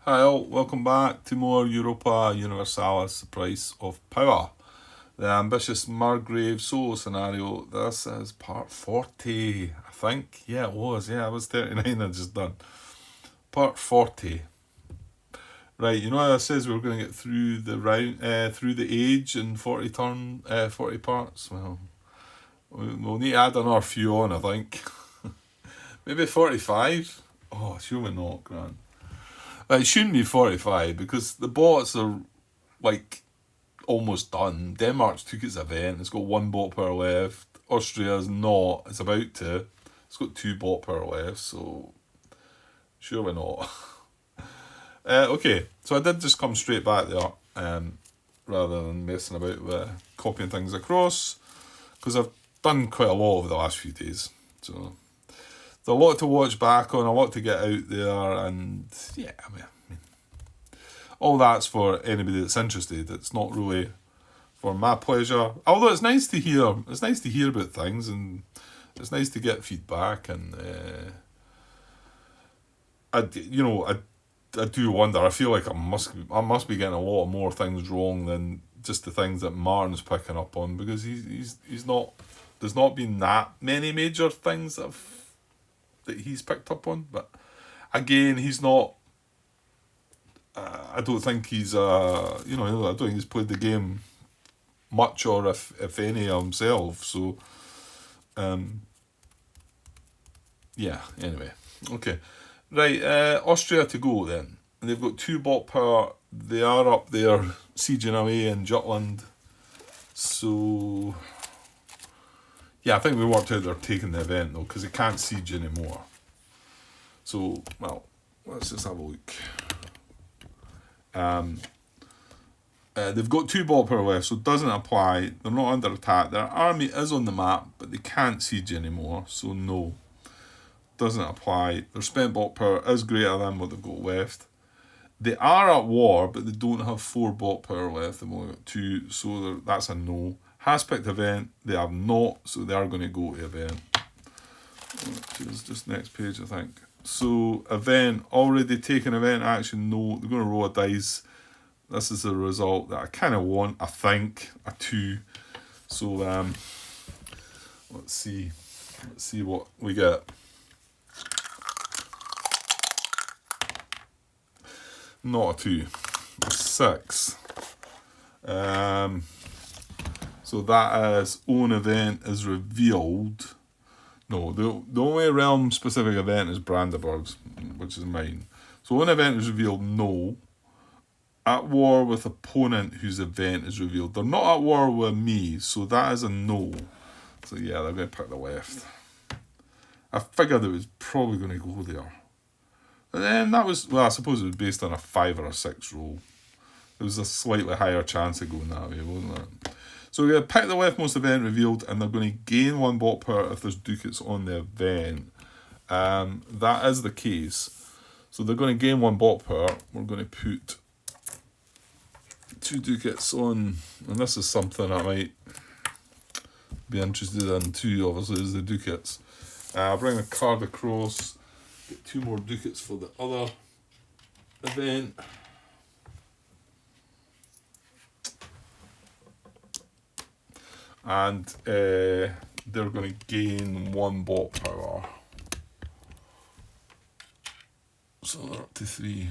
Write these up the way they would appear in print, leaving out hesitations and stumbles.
Hi all, welcome back to more Europa Universalis, The Price of Power. The ambitious Margrave solo scenario. This is part 40, I think. Yeah, it was. Yeah, I was 39 I just done. Part 40. Right, you know how it says we were going to get through the round, through the age in 40 parts? Well, we'll need to add another few on, I think. Maybe 45? Oh, surely not, Grant. It shouldn't be 45 because the bots are like almost done. Denmark's took its event. It's got one bot per left. Austria's not. It's about to. It's got two bot per left, so surely not. Okay, so I did just come straight back there rather than messing about with copying things across because I've done quite a lot over the last few days. So there's a lot to watch back on, a lot to get out there, and yeah, I mean all that's for anybody that's interested. It's not really for my pleasure. Although it's nice to hear. It's nice to hear about things, and it's nice to get feedback. And I do wonder. I feel like I must be getting a lot more things wrong than just the things that Martin's picking up on, because he's not. There's not been that many major things that he's picked up on. But again, he's not. I don't think he's I don't think he's played the game much, or if any, himself. So yeah, anyway. Okay. Right, Austria to go then. And they've got two bot power. They are up there sieging away in Jutland. So yeah, I think we worked out they're taking the event though, because they can't siege anymore. So, well, let's just have a look. They've got two ball power left, so it doesn't apply. They're not under attack. Their army is on the map, but they can't siege anymore, so no. Doesn't apply. Their spent bot power is greater than what they've got left. They are at war, but they don't have four bot power left. They've only got two, so that's a no. Has picked event. They have not, so they are going to go to event. Which is just next page, I think. So, event, already taken event action, no. They're going to roll a dice. This is the result that I kind of want, I think, a 2. So, let's see. Let's see what we get. Not a 2. 6. So that is own event is revealed. No, the only realm specific event is Brandenburg's, which is mine. So own event is revealed, no. At war with opponent whose event is revealed. They're not at war with me, so that is a no. So yeah, they're going to pick the left. I figured it was probably going to go there. And then that was, well, I suppose it was based on a 5 or a 6 roll. There was a slightly higher chance of going that way, wasn't it? So we're going to pick the leftmost event revealed, and they're going to gain 1 bot power if there's ducats on the event. That is the case. So they're going to gain 1 bot power. We're going to put 2 ducats on, and this is something I might be interested in too, obviously, is the ducats. Bring a card across, get 2 more ducats for the other event. And they're going to gain 1 bot power. So they're up to 3.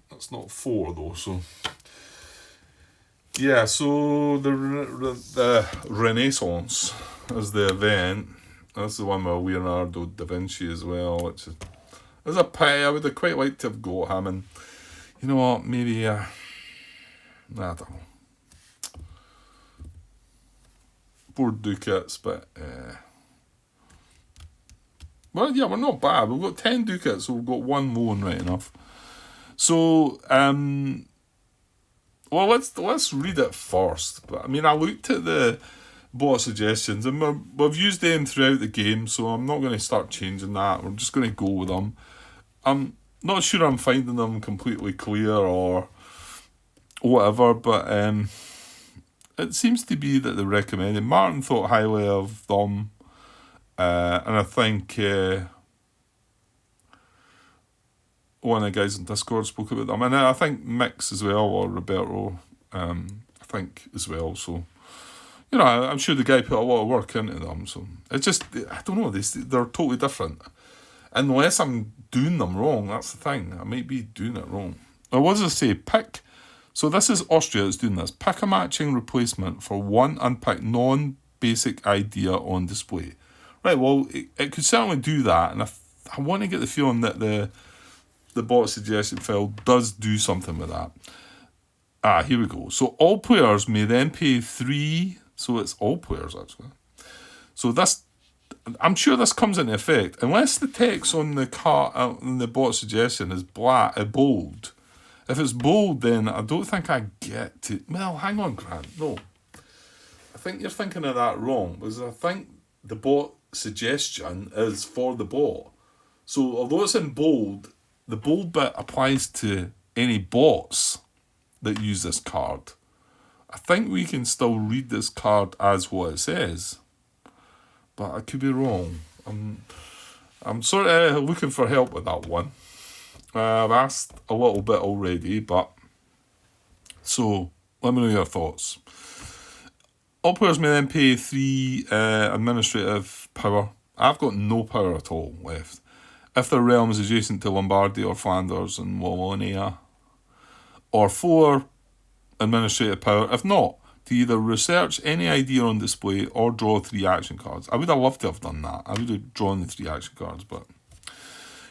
That's not 4 though, so yeah. So the Renaissance is the event. That's the one with Leonardo da Vinci as well, which is a pity. I would have quite liked to have got him, and you know what? Maybe I don't know. 4 ducats, but well, yeah, we're not bad. We've got 10 ducats, so we've got 1 loan, right enough. So, well, let's read it first. But I mean, I looked at the bot suggestions, and we've used them throughout the game, so I'm not going to start changing that. We're just going to go with them. I'm not sure I'm finding them completely clear or whatever, but it seems to be that they're recommended. Martin thought highly of them, and I think one of the guys in Discord spoke about them, and I think Mix as well, or Roberto, I think as well. So, you know, I'm sure the guy put a lot of work into them. So it's just, I don't know, they're totally different. Unless I'm doing them wrong, that's the thing. I might be doing it wrong. Or what does it say? Pick. So this is Austria that's doing this. Pick a matching replacement for one unpicked non-basic idea on display. Right, well, it could certainly do that, and I want to get the feeling that the bot suggestion file does do something with that. Here we go. So all players may then pay 3, so it's all players actually. So this, I'm sure this comes into effect, unless the text on the on the bot suggestion is bold. If it's bold, then I don't think I get to, well, hang on, Grant, no. I think you're thinking of that wrong, because I think the bot suggestion is for the bot. So although it's in bold, the bold bit applies to any bots that use this card. I think we can still read this card as what it says, but I could be wrong. I'm sort of looking for help with that one. I've asked a little bit already, but so let me know your thoughts. All players may then pay 3 administrative power. I've got no power at all left. If their realm is adjacent to Lombardy or Flanders and Wallonia. Or 4 administrative power. If not, to either research any idea on display or draw 3 action cards. I would have loved to have done that. I would have drawn the 3 action cards, but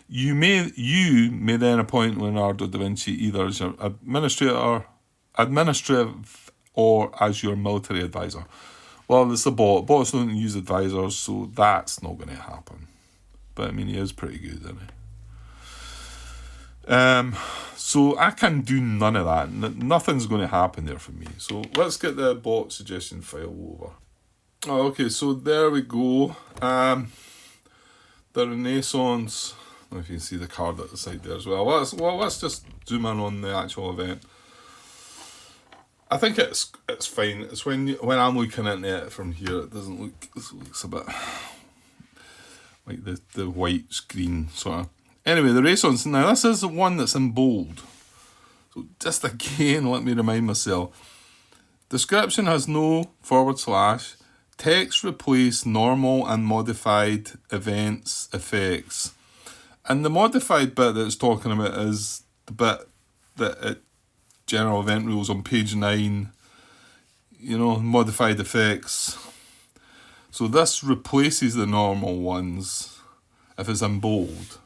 you may then appoint Leonardo da Vinci either as your administrative or as your military advisor. Well, it's a bot. Bots don't use advisors, so that's not going to happen. But I mean, he is pretty good, isn't he? So I can do none of that. Nothing's going to happen there for me. So let's get the bot suggestion file over. Oh, okay, so there we go. The Renaissance. I don't know if you can see the card at the side there as well. Let's just zoom in on the actual event. I think it's fine. It's when I'm looking at it from here, it doesn't look. It looks a bit like the white screen sort of. Anyway, the Renaissance. Now this is the one that's in bold. So just again, let me remind myself. Description has no / text replace normal and modified events effects. And the modified bit that it's talking about is the bit that general event rules on page 9, you know, modified effects. So this replaces the normal ones if it's in bold.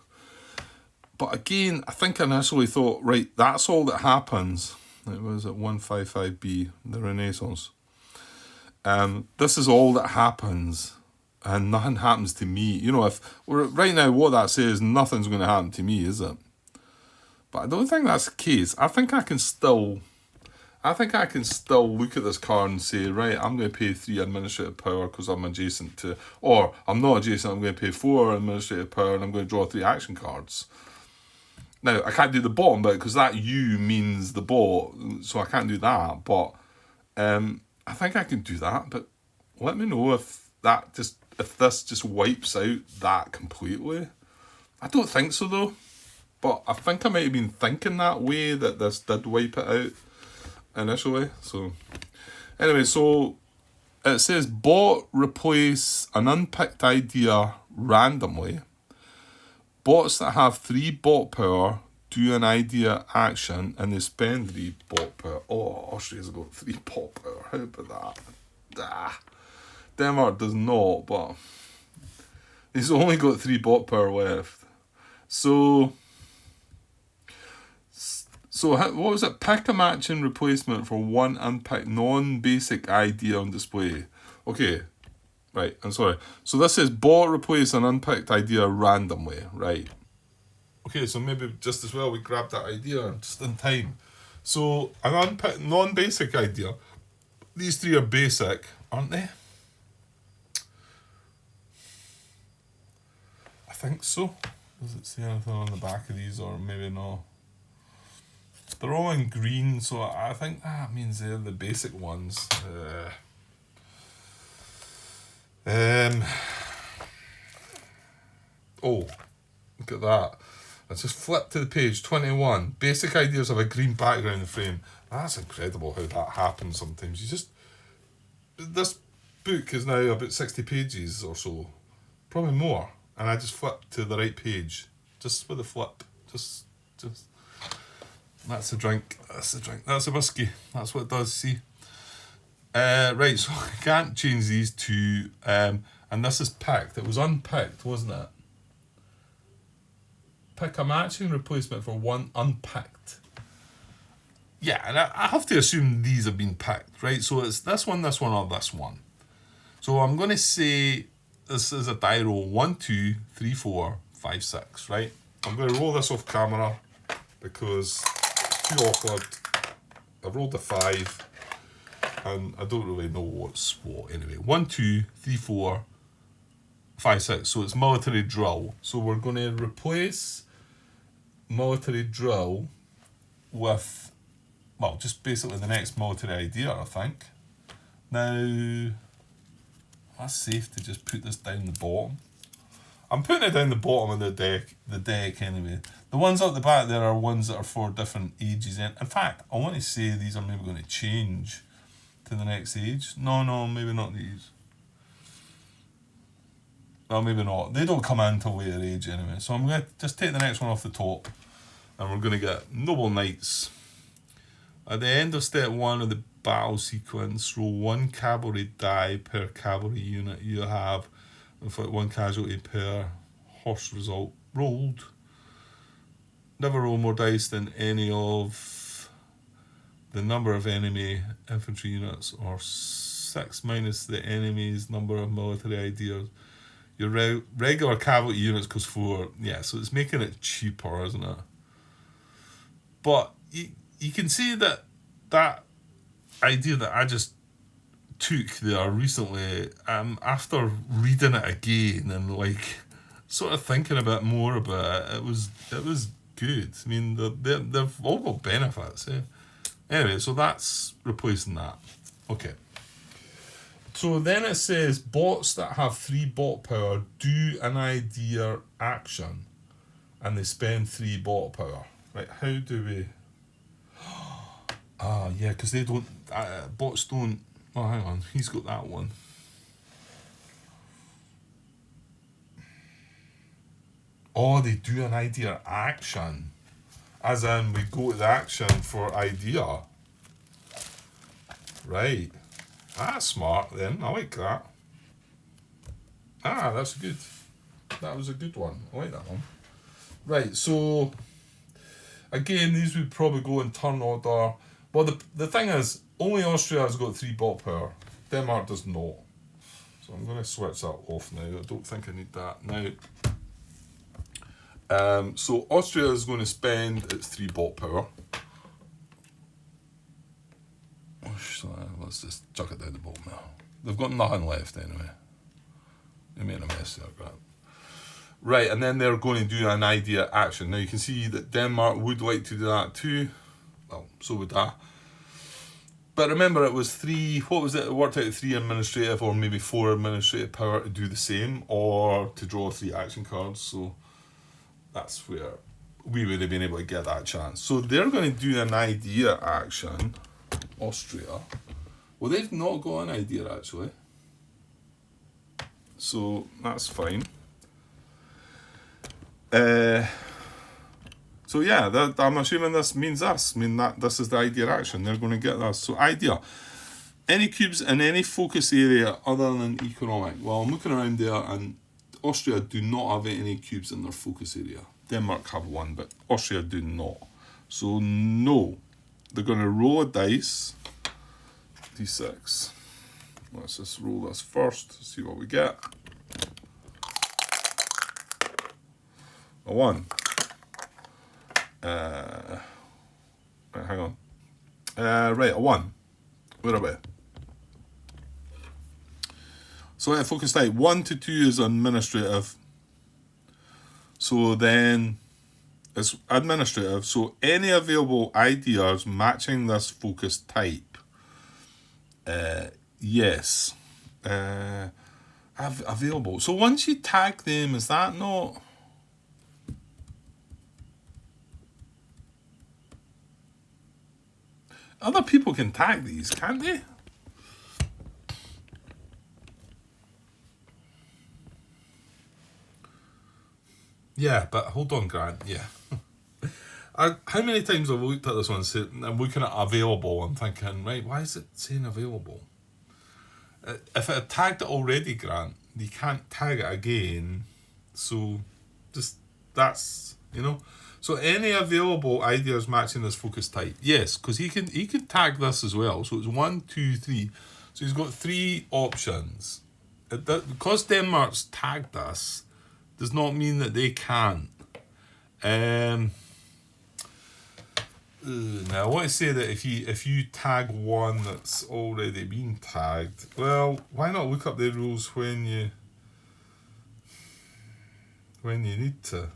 But again, I think I initially thought, right, that's all that happens. It was at 155B, the Renaissance. This is all that happens, and nothing happens to me. You know, right now what that says, nothing's going to happen to me, is it? But I don't think that's the case. I think I can still look at this card and say, right, I'm going to pay 3 administrative power because I'm adjacent to, or I'm not adjacent, I'm going to pay 4 administrative power and I'm going to draw 3 action cards. Now, I can't do the bottom bit because that U means the bot, so I can't do that, but I think I can do that, but let me know if this just wipes out that completely. I don't think so though, but I think I might have been thinking that way, that this did wipe it out initially. So anyway, so it says bot replace an unpicked idea randomly. Bots that have 3 bot power do an idea action and they spend 3 bot power. Oh, Austria's got 3 bot power. How about that? Denmark does not, but he's only got 3 bot power left. So what was it? Pick a matching replacement for one unpicked non-basic idea on display. Okay. Right, I'm sorry. So this says bot replace an unpicked idea randomly, right? Okay, so maybe just as well we grab that idea just in time. So an unpicked non-basic idea. These 3 are basic, aren't they? I think so. Does it say anything on the back of these, or maybe not? They're all in green, so I think that means they're the basic ones. Oh, look at that. Let's just flip to the page 21. Basic ideas of a green background in the frame. That's incredible how that happens sometimes. This book is now about 60 pages or so, probably more, and I just flipped to the right page, just with a flip, just, that's a drink, that's a whiskey, that's what it does, see. Right, so I can't change these two, and this is picked, it was unpicked, wasn't it? Pick a matching replacement for one unpicked. Yeah, and I have to assume these have been picked, right? So it's this one, or this one. So I'm going to say this is a die roll 1, 2, 3, 4, 5, 6, right? I'm going to roll this off camera because it's too awkward. I've rolled a 5 and I don't really know what's what anyway. 1, 2, 3, 4, 5, 6. So it's military drill. So we're going to replace military drill with, well, just basically the next military idea, I think. Now, that's safe to just put this down the bottom. I'm putting it down the bottom of the deck anyway. The ones up the back there are ones that are for different ages. In fact, I want to say these are maybe going to change to the next age. No, maybe not these. Well, maybe not. They don't come in until later age anyway. So I'm going to just take the next one off the top. And we're going to get Noble Knights. At the end of step 1 of the battle sequence, roll 1 cavalry die per cavalry unit you have. Inflict 1 casualty per horse result rolled. Never roll more dice than any of the number of enemy infantry units, or 6 minus the enemy's number of military ideas. Your regular cavalry units goes 4. Yeah, so it's making it cheaper, isn't it? But you can see that idea that I just took there recently, after reading it again and like sort of thinking a bit more about it, it was good. I mean, they've all got benefits. Eh? Anyway, so that's replacing that. Okay. So then it says bots that have 3 bot power do an idea action, and they spend 3 bot power. Right, how do we... yeah, because they don't... bots don't... Oh, hang on, he's got that one. Oh, they do an idea action. As in, we go to the action for idea. Right. That's smart then, I like that. That's good. That was a good one, I like that one. Right, so... Again, these would probably go in turn order. Well, the thing is, only Austria has got 3 bot power. Denmark does not. So I'm going to switch that off now. I don't think I need that now. So Austria is going to spend its 3 bot power. So let's just chuck it down the bottom now. They've got nothing left anyway. They made a mess there, crap. Right, and then they're going to do an idea action. Now you can see that Denmark would like to do that too. Well, so would I. But remember, it was 3, what was it? It worked out at 3 administrative or maybe 4 administrative power to do the same, or to draw 3 action cards. So that's where we would have been able to get that chance. So they're going to do an idea action, Austria. Well, they've not got an idea actually. So that's fine. So yeah, I'm assuming this means us. I mean, that this is the idea action. They're going to get this. So idea. Any cubes in any focus area other than economic. Well, I'm looking around there and Austria do not have any cubes in their focus area. Denmark have 1, but Austria do not. So no. They're going to roll a dice. D6. Let's just roll this first, see what we get. A 1. Right, hang on. Right, a 1. Where are we? So at focus type, 1 to 2 is administrative. So then it's administrative. So any available ideas matching this focus type. Yes. Available. So once you tag them, is that not... Other people can tag these, can't they? Yeah, but hold on, Grant. Yeah. How many times have I looked at this one and I'm looking at available and thinking, right, why is it saying available? If it had tagged it already, Grant, you can't tag it again. So, just, that's, So any available ideas matching this focus type? Yes, because he can tag this as well. So it's 1, 2, 3. So he's got 3 options. Because Denmark's tagged this, does not mean that they can't. Now I want to say that if you tag one that's already been tagged, well, why not look up the rules when you need to?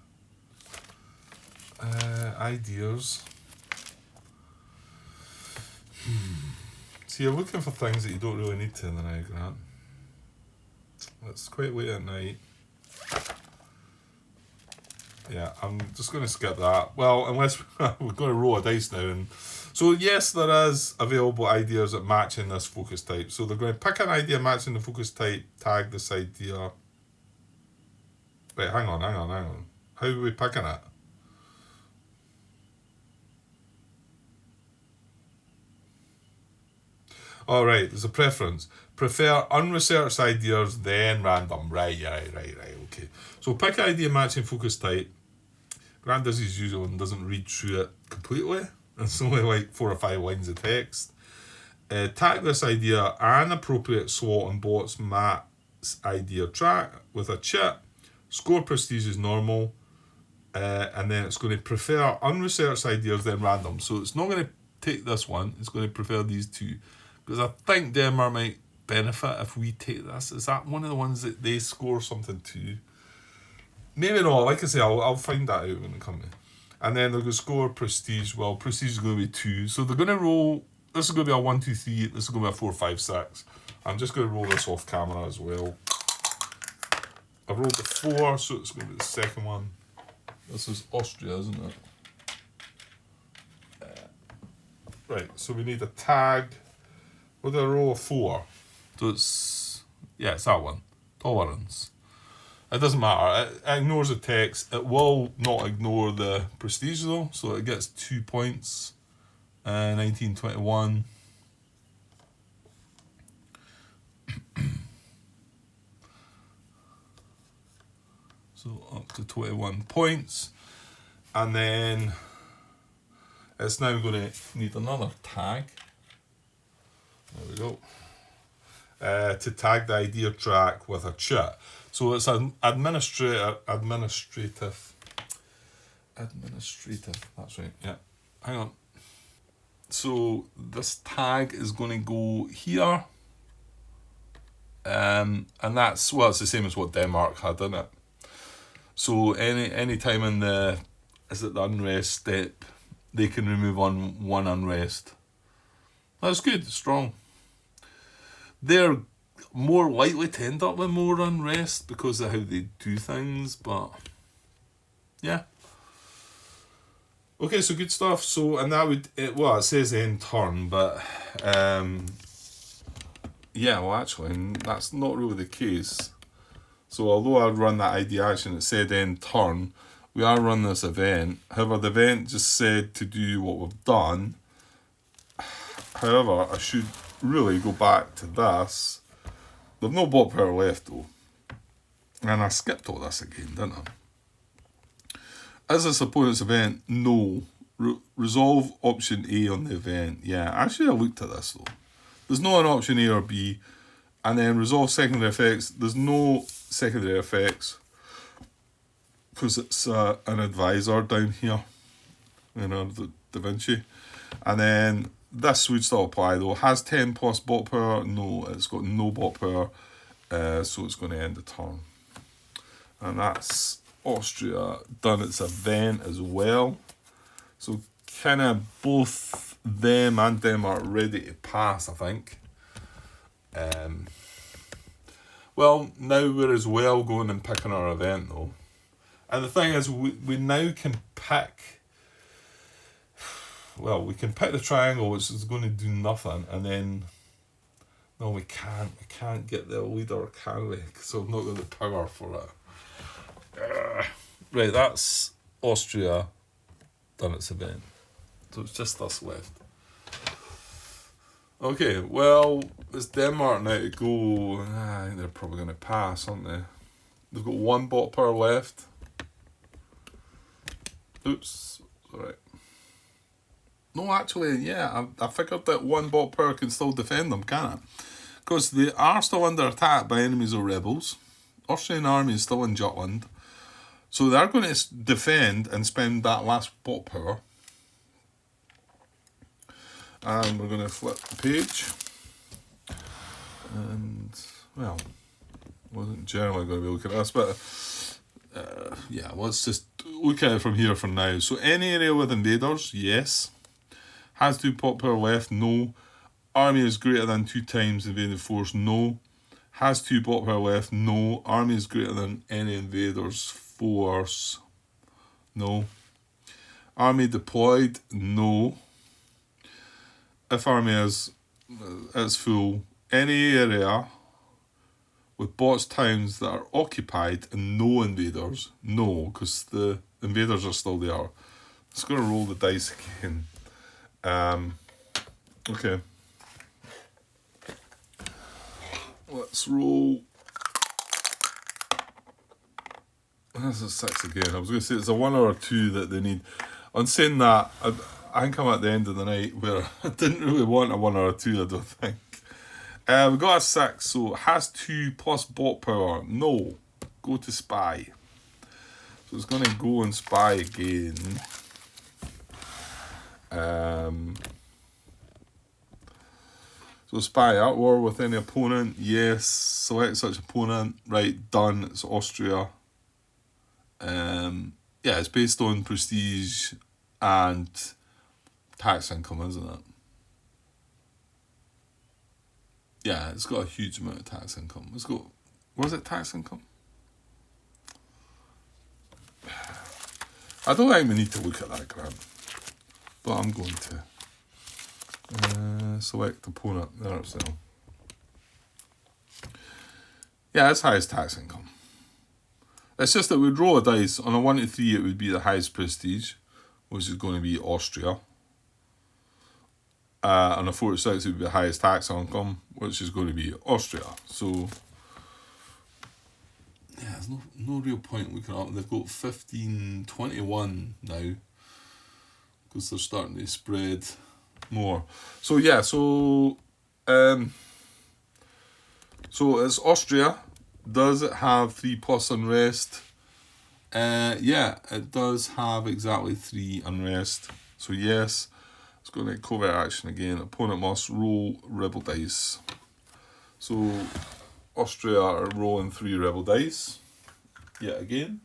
Ideas. See, you're looking for things that you don't really need to in the night, Grant. It's quite late at night. Yeah, I'm just going to skip that. Well, unless we're going to roll a dice now. And so, yes, there is available ideas that match in this focus type. So they're going to pick an idea matching the focus type, tag this idea. Wait, hang on. How are we picking it? All right, there's a preference. Prefer unresearched ideas, then random. Right, okay. So pick an idea matching focus type. Grant does his usual and doesn't read through it completely. It's only like 4 or 5 lines of text. Tag this idea an appropriate slot on Bot's Matt's idea track with a chit. Score prestige is normal. And then it's going to prefer unresearched ideas, then random. So it's not going to take this one. It's going to prefer these 2. Because I think Denmark might benefit if we take this. Is that one of the ones that they score something to? Maybe not. Like I say, I'll find that out when it comes. And then they're going to score prestige. Well, prestige is going to be 2. So they're going to roll. This is going to be a 1, 2, 3. This is going to be a 4, 5, 6. I'm just going to roll this off camera as well. I've rolled the 4, so it's going to be the second one. This is Austria, isn't it? Right, so we need a tag with a roll of 4. So it's that one. Tolerance. It doesn't matter. It ignores the text. It will not ignore the prestige though, so it gets 2 points. 1921. So up to 21 points. And then it's now going to need another tag. There we go. To tag the idea track with a chit. So it's an administrative. That's right. Yeah. Hang on. So this tag is going to go here. And that's, well, it's the same as what Denmark had, isn't it? So any time in the unrest step, they can remove one unrest. That's good, strong. They're more likely to end up with more unrest because of how they do things, but yeah. Okay, so good stuff. So, and that would, it says end turn, but yeah, well actually, that's not really the case. So although I run that ID action, it said end turn, we are running this event. However, the event just said to do what we've done. However, I should really go back to this. They've no bot power left though. And I skipped all this again, didn't I? Is this opponent's event? No. Resolve option A on the event. Yeah, actually I looked at this though. There's no an option A or B. And then resolve secondary effects. There's no secondary effects. Because it's an advisor down here. The Da Vinci. And then this would still apply though. Has 10 plus bot power? No, it's got no bot power. So it's going to end the turn. And that's Austria done its event as well. So kind of both them and Denmark ready to pass, I think. Well, now we're as well going and picking our event though. And the thing is, we now can pick well, we can pick the triangle, which is going to do nothing, and then no, we can't. We can't get the leader, can we? Because we've not got the power for it. Right, that's Austria done its event. So it's just us left. Okay, well, it's Denmark now to go. I think they're probably going to pass, aren't they? They've got one bot power left. Oops, alright. No, actually, yeah, I figured that one bot power can still defend them, can't it? Because they are still under attack by enemies or rebels. Austrian army is still in Jutland. So they're going to defend and spend that last bot power. And we're going to flip the page. And, well, wasn't generally going to be looking at this, but yeah, let's just look at it from here for now. So any area with invaders, yes. Has 2 bot power left, no. Army is greater than 2 times invading force, no. Has 2 bot power left, no. Army is greater than any invader's force, no. Army deployed, no. If army is full, any area with bots towns that are occupied and no invaders, no, because the invaders are still there. Just going to roll the dice again. Okay. Let's roll. That's a 6 again. I was going to say it's a 1 or a 2 that they need. On saying that, I think I'm at the end of the night where I didn't really want a 1 or a 2, I don't think. We got a 6, so has 2 plus bot power. No. Go to spy. So it's going to go and spy again. So spy at war with any opponent. Yes. Select such opponent. Right, done. It's Austria. Yeah, it's based on prestige and tax income, isn't it? Yeah, it's got a huge amount of tax income. It's got, was it tax income? I don't think we need to look at that, Grant. But I'm going to. Select opponent. There it's there. Yeah, it's highest tax income. It's just that we'd roll a dice. On a 1 to 3, it would be the highest prestige, which is going to be Austria. On a 4 to 6, it would be the highest tax income, which is going to be Austria. So, yeah, there's no real point looking up. They've got 1521 now, because they're starting to spread more. So, yeah, so it's Austria. Does it have 3 plus unrest? Yeah, it does have exactly 3 unrest. So, yes. It's going to covert action again. Opponent must roll rebel dice. So Austria are rolling 3 rebel dice. Yet again.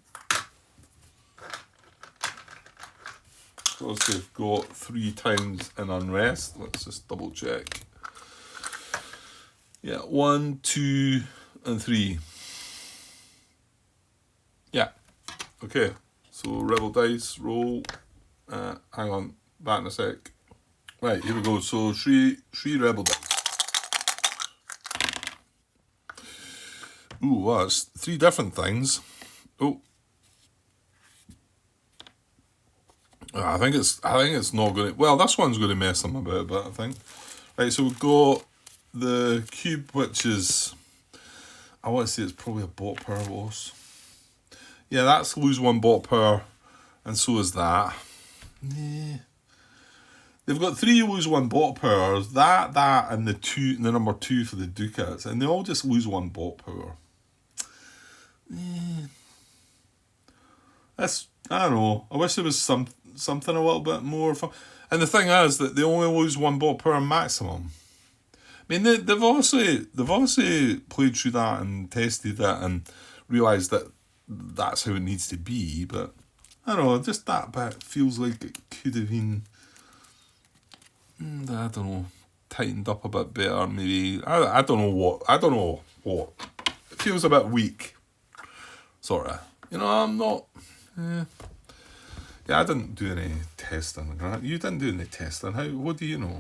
So they've got 3 times in unrest. Let's just double check. Yeah, 1, 2, and 3. Yeah. Okay. So rebel dice roll. Hang on. Back in a sec. Right, here we go. So, 3 rebel dice. Ooh, wow, it's 3 different things. Oh. I think it's not going to... Well, this one's going to mess them about a bit, I think. Right, so we've got the cube, which is... I want to say it's probably a bot power loss. Yeah, that's lose 1 bot power, and so is that. Yeah. They've got 3 lose 1 bot powers, that, and the number 2 for the ducats, and they all just lose 1 bot power. That's, I don't know. I wish there was something a little bit more fun. And the thing is that they only lose 1 bot power maximum. I mean, they've obviously played through that and tested it and realised that that's how it needs to be. But I don't know, just that bit feels like it could have been. I don't know, tightened up a bit better, maybe. I don't know what. It feels a bit weak, sort of. You know, I'm not... Yeah, I didn't do any testing, Grant. You didn't do any testing. What do you know?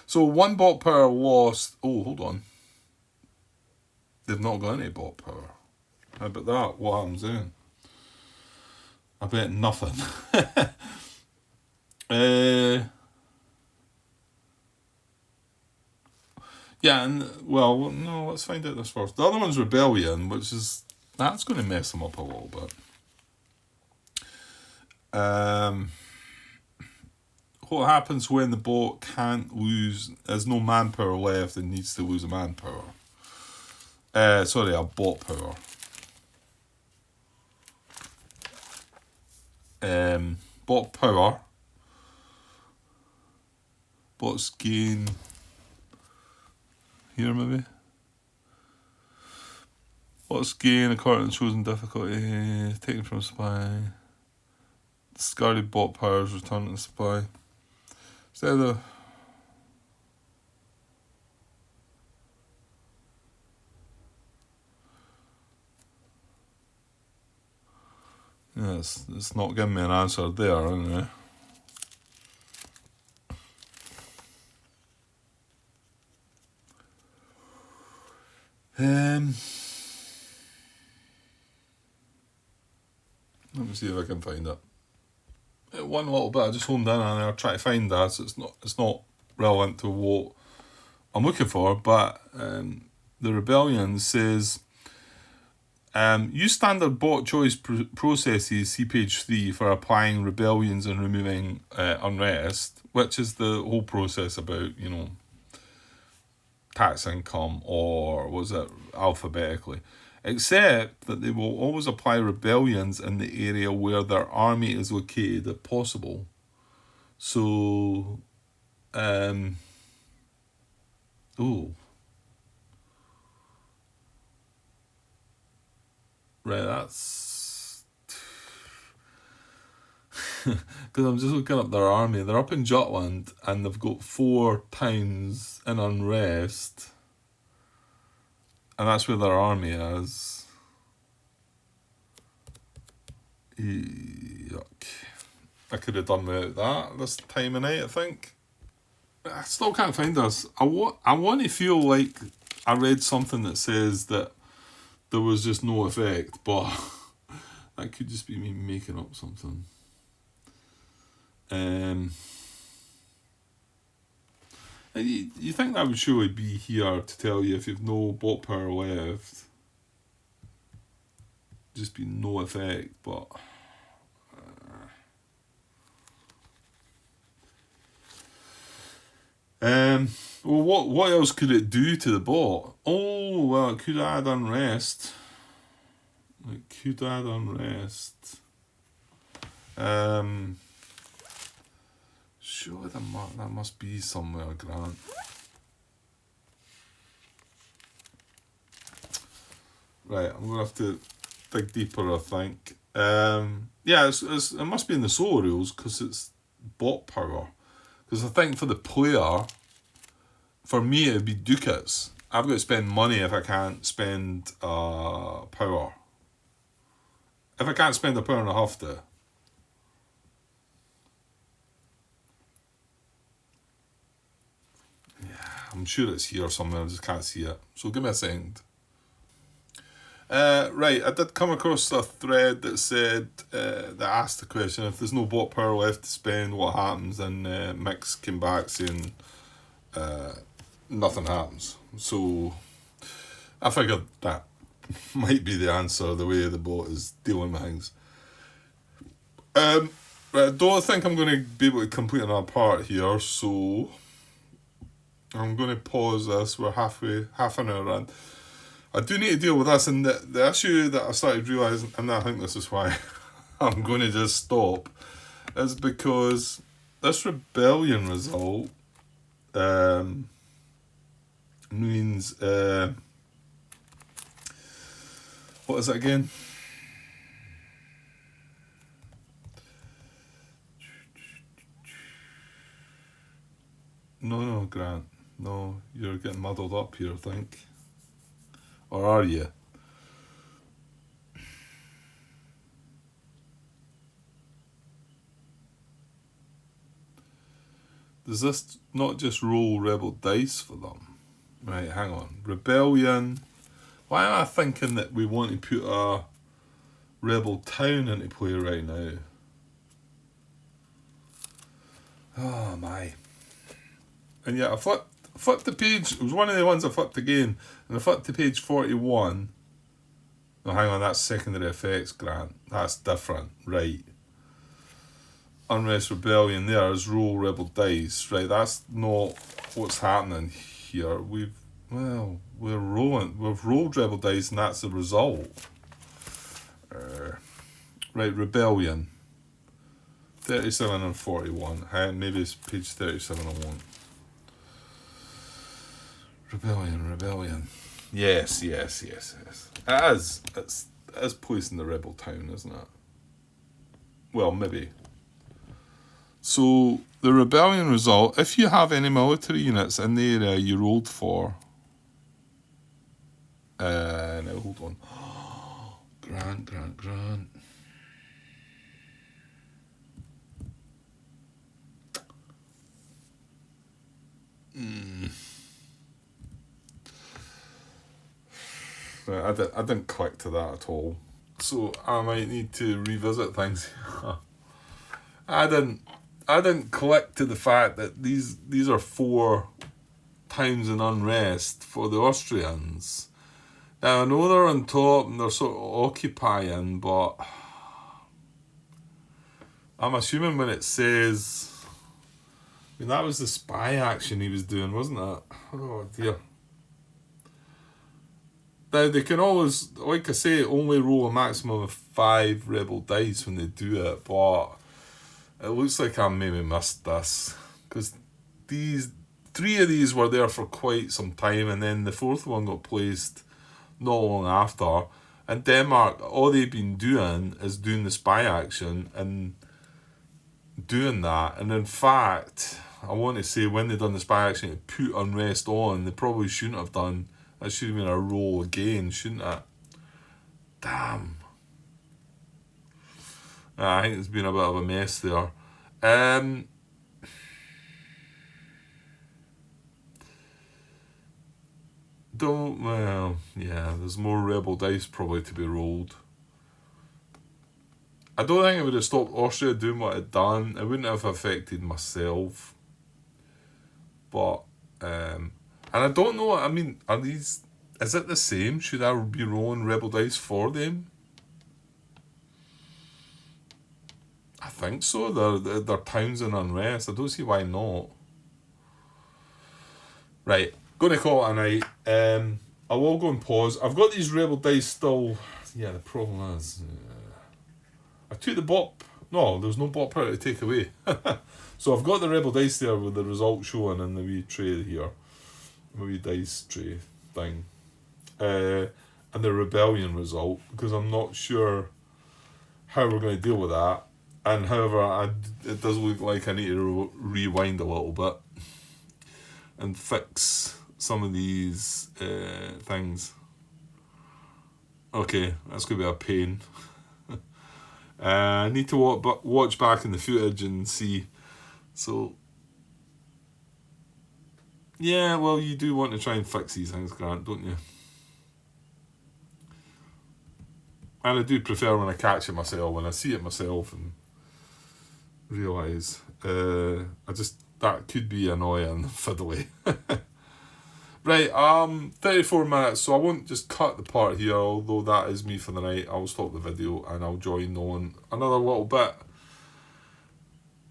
So one bot power lost. Oh, hold on. They've not got any bot power. How about that? What happens then? I bet nothing. Yeah, and well, no, let's find out this first. The other one's Rebellion, that's going to mess them up a little bit. What happens when the bot there's no manpower left and needs to lose a manpower? Sorry, a bot power. Bot power. Bots gain. Here maybe. Bots gain according to chosen difficulty. Taken from supply. Discarded bot powers returned to the supply. Instead of it's not giving me an answer there, anyway. Let me see if I can find it. One little bit I just honed in on there, try to find that. So it's not relevant to what I'm looking for, but the Rebellion says use standard bot choice processes, see page 3, for applying rebellions and removing unrest, which is the whole process about, tax income, or was it alphabetically, except that they will always apply rebellions in the area where their army is located if possible. So, right, that's because I'm just looking up their army. They're up in Jutland and they've got 4 towns in unrest, and that's where their army is. Yuck. I could have done without that this time of night, I think. I still can't find this. I want to feel like I read something that says that there was just no effect, but that could just be me making up something. You think that would surely be here to tell you if you've no bot power left, just be no effect, but well, what else could it do to the bot? Oh, well, it could add unrest. Sure, that must be somewhere, Grant. Right, I'm gonna have to dig deeper, I think. Yeah, it must be in the solo rules because it's bot power. Because I think for the player, for me it'd be ducats. I've got to spend money if I can't spend power. If I can't spend a power and a half to. I'm sure it's here somewhere, I just can't see it. So give me a second. Right, I did come across a thread that said, that asked the question, if there's no bot power left to spend, what happens? And Mix came back saying, nothing happens. So I figured that might be the answer, the way the bot is dealing with things. Right, I don't think I'm going to be able to complete another part here, so I'm going to pause this. We're half an hour in. I do need to deal with this, and the issue that I started realising, and I think this is why I'm going to just stop, is because this rebellion result means, what is it again? No, Grant. No, you're getting muddled up here, I think. Or are you? does this not just roll rebel dice for them? Right, hang on. Rebellion. Why am I thinking that we want to put a rebel town into play right now? Oh my. And yeah, I flipped the page. It was one of the ones I flipped again. And I flipped to page 41. No, hang on, that's secondary effects, Grant. That's different. Right. Unrest Rebellion there is roll rebel dice. Right, that's not what's happening here. We've rolled rebel dice and that's the result. Right, Rebellion. 37 and 41. Maybe it's page 37 I want. Rebellion. Yes. It is. It's placed in the rebel town, isn't it? Well, maybe. So, the rebellion result, if you have any military units in the area you rolled for... now, hold on. Grant. Right, I didn't click to that at all. So, I might need to revisit things. I didn't click to the fact that these are 4 towns in unrest for the Austrians. Now, I know they're on top and they're sort of occupying, but I'm assuming when it says... I mean, that was the spy action he was doing, wasn't it? Oh, dear. Now, they can always, like I say, only roll a maximum of 5 rebel dice when they do it, but it looks like I maybe missed this. Because 3 of these were there for quite some time, and then the 4th one got placed not long after. And Denmark, all they've been doing is doing the spy action and doing that. And in fact, I want to say when they done the spy action to put unrest on, they probably shouldn't have done. That should have been a roll again, shouldn't it? Damn. I think it's been a bit of a mess there. There's more rebel dice probably to be rolled. I don't think it would have stopped Austria doing what it done. It wouldn't have affected myself. But, and I don't know, I mean, is it the same? Should I be rolling rebel dice for them? I think so. They're towns in unrest. I don't see why not. Right, gonna call it a night. I will go and pause. I've got these rebel dice still. Yeah, the problem is, I took the bop. No, there's no bop out to take away. So I've got the rebel dice there with the result showing in the wee tray here, the wee dice tray thing, and the rebellion result, because I'm not sure how we're going to deal with that. And however, it does look like I need to rewind a little bit and fix some of these things. Okay, that's going to be a pain. I need to watch back in the footage and see. So, yeah, well, you do want to try and fix these things, Grant, don't you? And I do prefer when I catch it myself, when I see it myself and realise that could be annoying, fiddly. Right, 34 minutes, so I won't just cut the part here, although that is me for the night. I'll stop the video and I'll join on another little bit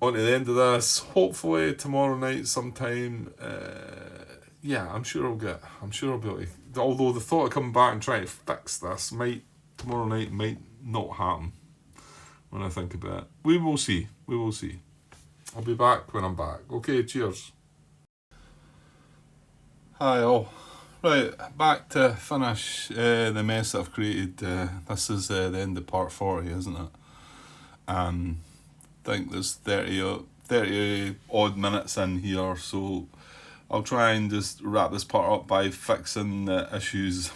on to the end of this. Hopefully tomorrow night sometime. Yeah, I'm sure I'll be able to. Although the thought of coming back and trying to fix this tomorrow night might not happen when I think about it. We will see. I'll be back when I'm back. Okay, cheers. Hi all. Right, back to finish the mess that I've created. This is the end of part 40, isn't it? I think there's 30 odd minutes in here, so I'll try and just wrap this part up by fixing the issues,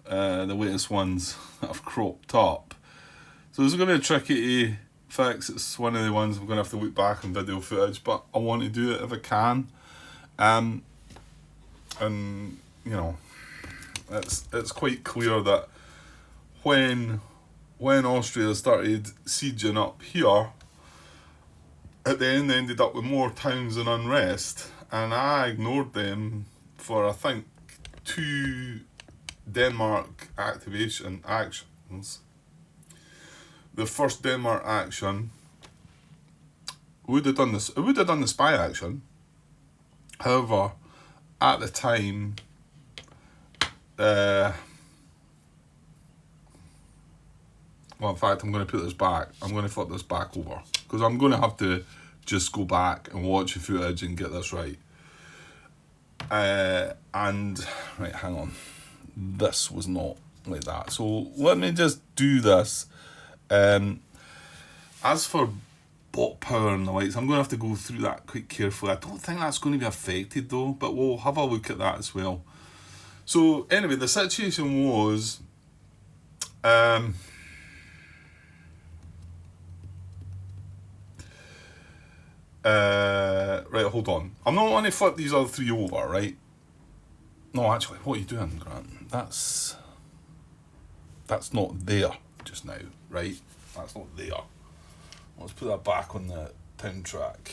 the latest ones that I've cropped up. So it's going to be tricky to fix. It's one of the ones I'm going to have to look back on video footage, but I want to do it if I can. And you know, it's quite clear that when Austria started sieging up here, at the end they ended up with more towns in unrest, and I ignored them for I think 2 Denmark activation actions. The first Denmark action would have done this. It would have done the spy action. However, at the time, well, in fact, I'm going to put this back. I'm going to flip this back over because I'm going to have to just go back and watch the footage and get this right. And right, hang on. This was not like that. So let me just do this. As for bot power and the likes, I'm going to have to go through that quite carefully. I don't think that's going to be affected though, but we'll have a look at that as well. So anyway, the situation was, right, hold on. I'm not going to flip these other 3 over, right? No, actually, what are you doing, Grant? That's not there just now, right? That's not there. Let's put that back on the town track.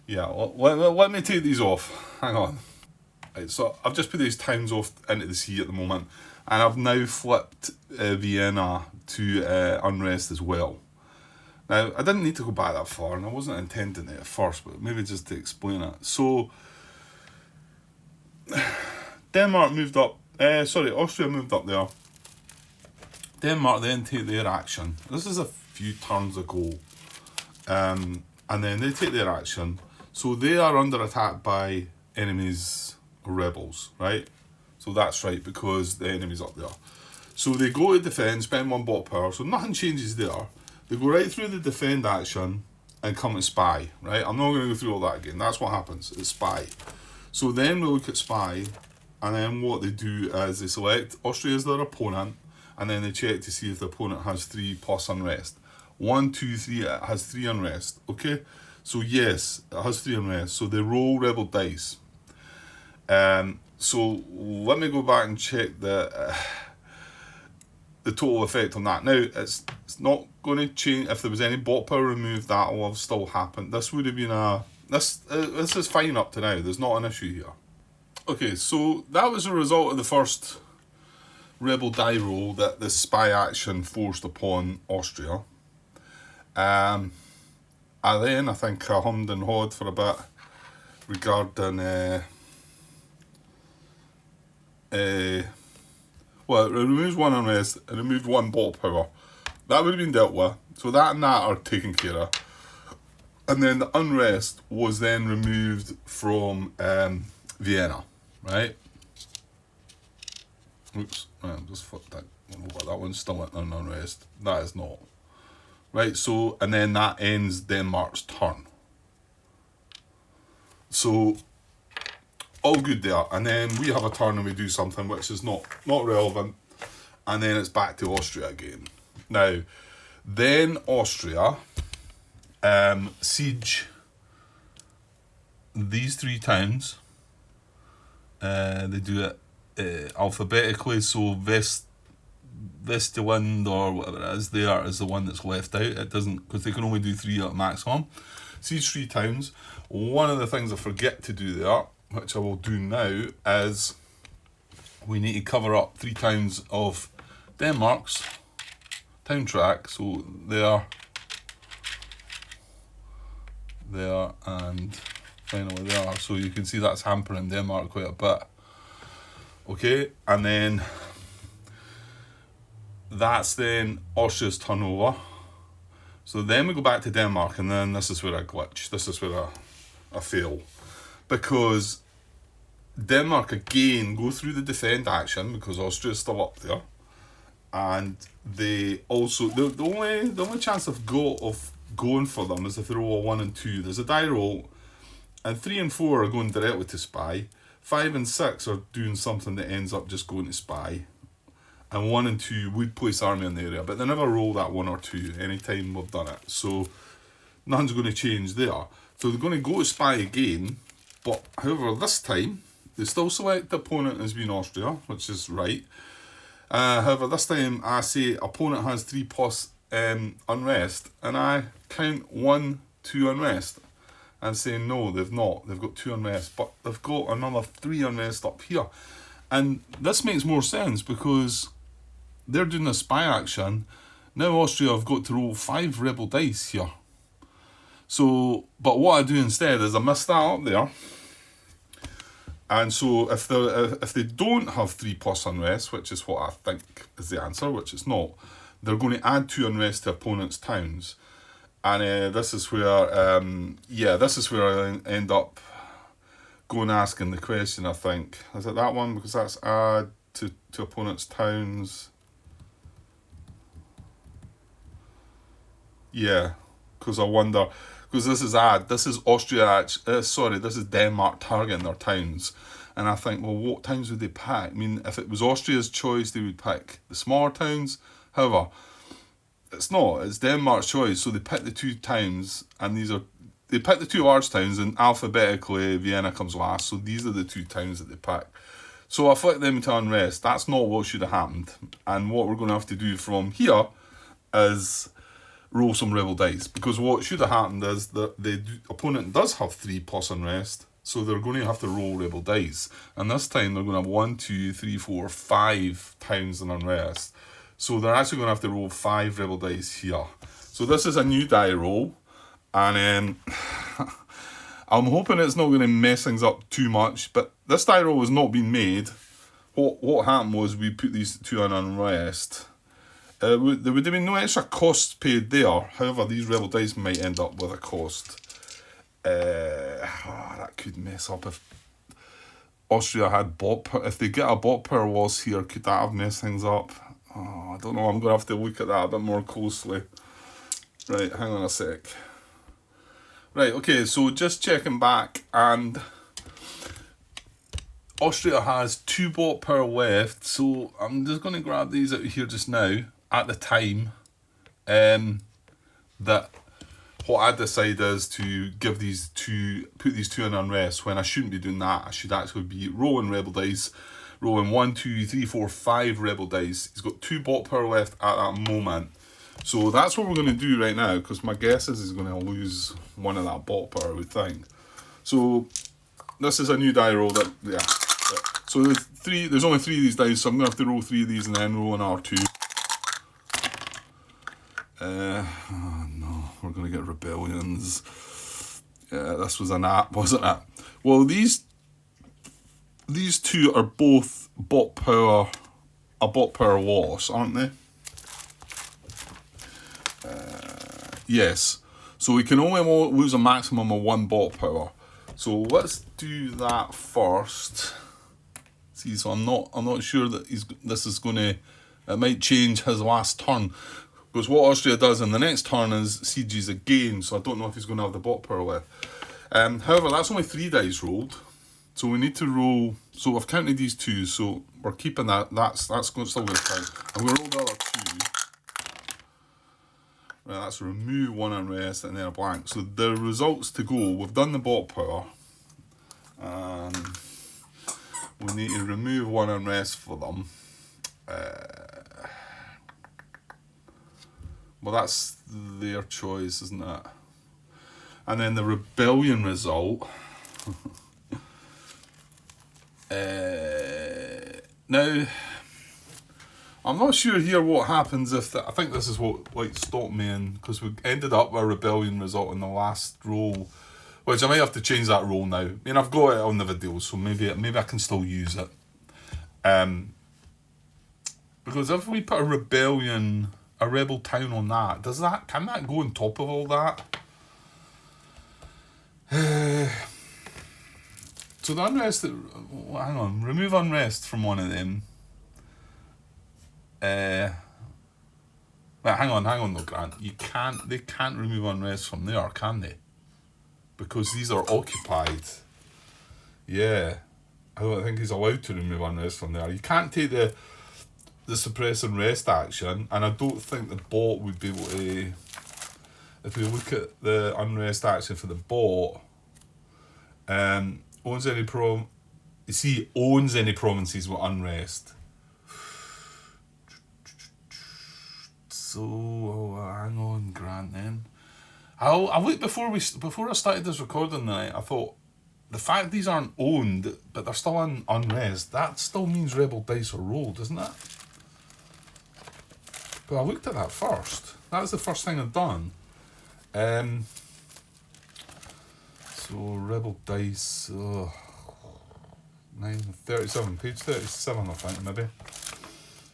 Yeah, let me take these off. Hang on. Right, so I've just put these towns off into the sea at the moment, and I've now flipped Vienna to unrest as well. Now, I didn't need to go back that far, and I wasn't intending it at first, but maybe just to explain it. So, Denmark moved up, Austria moved up there. Denmark then take their action. This is a few turns ago. And then they take their action. So they are under attack by enemies or rebels, right? So that's right, because the enemy's up there. So they go to defend, spend 1 bot power, so nothing changes there. They go right through the defend action and come to spy, right? I'm not going to go through all that again. That's what happens. It's spy. So then we look at spy, and then what they do is they select Austria as their opponent, and then they check to see if the opponent has 3 plus unrest. 1, 2, 3, it has 3 unrest, okay? So yes, it has 3 unrest. So they roll rebel dice. So let me go back and check the total effect on that. Now, it's not going to change. If there was any bot power removed, that will have still happened. This would have been this is fine up to now. There's not an issue here. Okay, so that was a result of the first rebel die roll that the spy action forced upon Austria. I think I hummed and hawed for a bit regarding well, it removes 1 unrest, it removed 1 bot power. That would have been dealt with. So that and that are taken care of. And then the unrest was then removed from Vienna, right? Oops, right, I'll just flip that one over. That one's still in unrest. That is not. Right, so, and then that ends Denmark's turn. So, all good there. And then we have a turn and we do something which is not relevant. And then it's back to Austria again. Now, then Austria siege these 3 towns. They do it alphabetically, so Vestland or whatever it is there is the one that's left out. It doesn't, because they can only do 3 at maximum. Siege 3 towns. One of the things I forget to do there, which I will do now, is we need to cover up 3 towns of Denmark's town track. So there, and finally there. So you can see that's hampering Denmark quite a bit. Okay, and then that's then Austria's turnover. So then we go back to Denmark, and then this is where I glitch. This is where I fail. Because Denmark again go through the defend action, because Austria's still up there. and they also the only chance of going for them is if they roll a 1 and 2. There's a die roll, and 3 and 4 are going directly to spy. 5 and 6 are doing something that ends up just going to spy. And 1 and 2 would place army in the area, but they never roll that 1 or 2 anytime we've done it. So nothing's going to change there. So they're going to go to spy again, but however, this time, they still select the opponent as being Austria, which is right. However, this time I say opponent has 3 plus unrest, and I count 1, 2 unrest. And saying no, they've not. They've got 2 unrest, but they've got another 3 unrest up here. And this makes more sense because they're doing a spy action. Now Austria have got to roll 5 rebel dice here. So, but what I do instead is I miss that up there. And so if they don't have 3 plus unrest, which is what I think is the answer, which it's not, they're going to add 2 unrest to opponents' towns. And this is where I end up going asking the question, I think. Is it that one? Because that's add to opponents' towns. Yeah, because I wonder, because this is Austria, this is Denmark targeting their towns. And I think, well, what towns would they pick? I mean, if it was Austria's choice, they would pick the smaller towns. However, it's not. It's Denmark's choice. So they pick the 2 towns, and they pick the 2 large towns, and alphabetically Vienna comes last. So these are the 2 towns that they pick. So I flick them to unrest. That's not what should have happened. And what we're going to have to do from here is roll some rebel dice, because what should have happened is that the opponent does have 3 plus unrest, so they're going to have to roll rebel dice. And this time they're going to have 1, 2, 3, 4, 5 towns in unrest. So they're actually going to have to roll 5 rebel dice here. So this is a new die roll, and I'm hoping it's not going to mess things up too much, but this die roll has not been made. What happened was we put these 2 on unrest. There would have been no extra costs paid there. However, these rebel dice might end up with a cost. That could mess up if Austria had bot power. If they get a bot power loss here, could that have messed things up? I don't know. I'm going to have to look at that a bit more closely. Right, hang on a sec. Right, okay, so just checking back, and Austria has 2 bot power left, so I'm just going to grab these out of here just now. At the time, that what I decide is to put these 2 in unrest, when I shouldn't be doing that. I should actually be rolling rebel dice, rolling 1, 2, 3, 4, 5 rebel dice. He's got 2 bot power left at that moment. So that's what we're going to do right now, because my guess is he's going to lose 1 of that bot power, I would think. So this is a new die roll that, yeah. So there's only 3 of these dice, so I'm going to have to roll 3 of these and then roll an R2. Oh no, we're going to get rebellions. Yeah, this was an app, wasn't it? Well, these 2 are both a bot power loss, aren't they? Yes. So we can only lose a maximum of 1 bot power. So let's do that first. See, so I'm not sure that this is going to. It might change his last turn. Because what Austria does in the next turn is sieges again, so I don't know if he's going to have the bot power left. However, that's only 3 dice rolled, so we need to roll. So I've counted these 2, so we're keeping that. That's still going to count. I'm going to roll the other 2. Right, that's remove 1 unrest and then a blank. So the results to go. We've done the bot power. We need to remove 1 unrest for them. Well, that's their choice, isn't it? And then the rebellion result. Now, I'm not sure here what happens if I think this is what stopped me in, because we ended up with a rebellion result in the last roll, which I might have to change that roll now. I mean, I've got it on the video, so maybe I can still use it. Because if we put a rebel town on that, can that go on top of all that? So the unrest, hang on, remove unrest from one of them. Wait, hang on though, Grant. They can't remove unrest from there, can they? Because these are occupied. Yeah. I don't think he's allowed to remove unrest from there. You can't take the suppress and rest action, and I don't think the bot would be able to. If we look at the unrest action for the bot, owns any owns any provinces with unrest. So hang on, Grant. Then I looked before I started this recording tonight. I thought the fact these aren't owned, but they're still in unrest, that still means rebel dice are rolled, doesn't it? But I looked at that first. That was the first thing I'd done. So rebel dice. 937, page 37, I think maybe.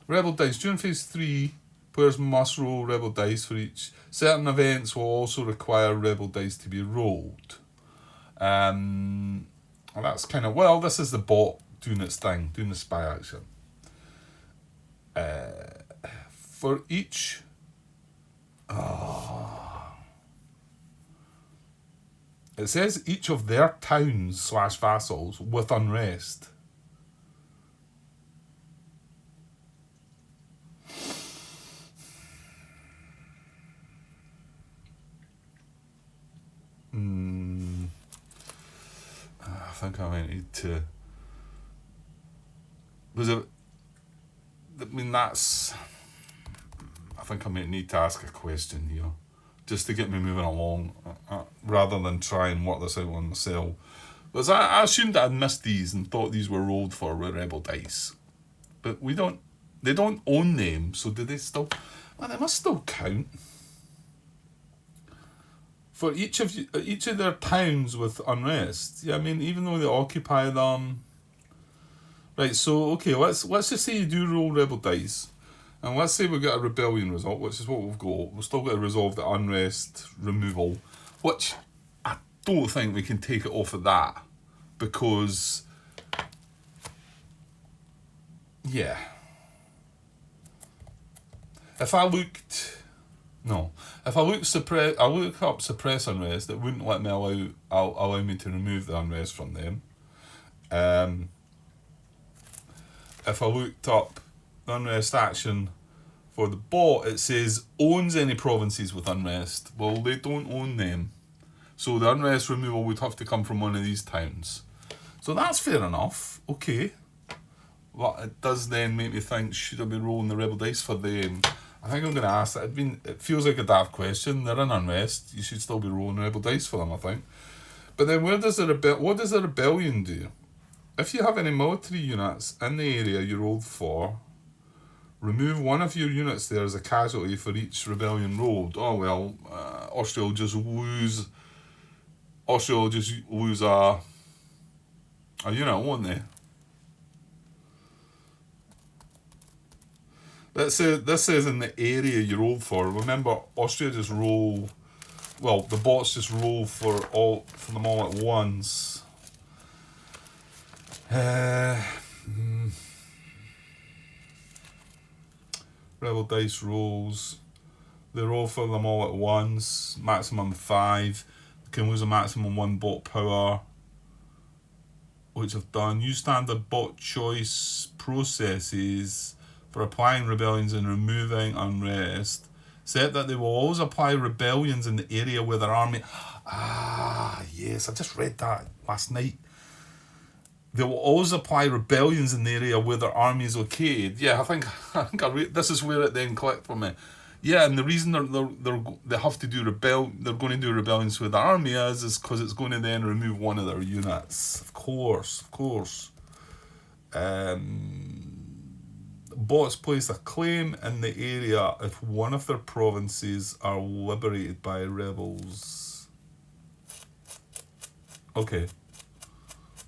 Rebel dice during phase 3. Players must roll rebel dice for each. Certain events will also require rebel dice to be rolled. And that's kind of, well, this is the bot doing its thing, doing the spy action. For each... It says each of their towns / vassals with unrest. I think I might need to. I think I might need to ask a question here, just to get me moving along, rather than try and work this out on myself. Because I assumed I'd missed these and thought these were rolled for with rebel dice, but they don't own them, so do they still? Well, they must still count. For each of their towns with unrest, yeah, I mean, even though they occupy them, right? So okay, let's just say you do roll rebel dice, and let's say we get a rebellion result, which is what we've got. We've still got to resolve the unrest removal, which I don't think we can take it off of that, because yeah, if I looked up suppress unrest, it wouldn't let me allow me to remove the unrest from them. If I looked up the unrest action for the bot, it says owns any provinces with unrest. Well, they don't own them, so the unrest removal would have to come from one of these towns. So that's fair enough. Okay, well, it does then make me think, should I be rolling the rebel dice for them? I think I'm going to ask that. It feels like a daft question. They're in unrest. You should still be rolling rebel dice for them, I think. But then what does the rebellion do? If you have any military units in the area you rolled for, remove one of your units there as a casualty for each rebellion rolled. Oh well, Austria will just lose a unit, won't they? This says in the area you rolled for. Remember, Austria just roll. Well, the bots just roll for them all at once. Rebel dice rolls. They roll for them all at once. Maximum 5. You can lose a maximum 1 bot power, which I've done. Use standard bot choice processes for applying rebellions and removing unrest. Set that they will always apply rebellions in the area where their army... yes, I just read that last night. They will always apply rebellions in the area where their army is located. Yeah, I think this is where it then clicked for me. Yeah, and the reason they have to do they're going to do rebellions where the army is because it's going to then remove one of their units. Of course. Bots place a claim in the area if one of their provinces are liberated by rebels. Okay.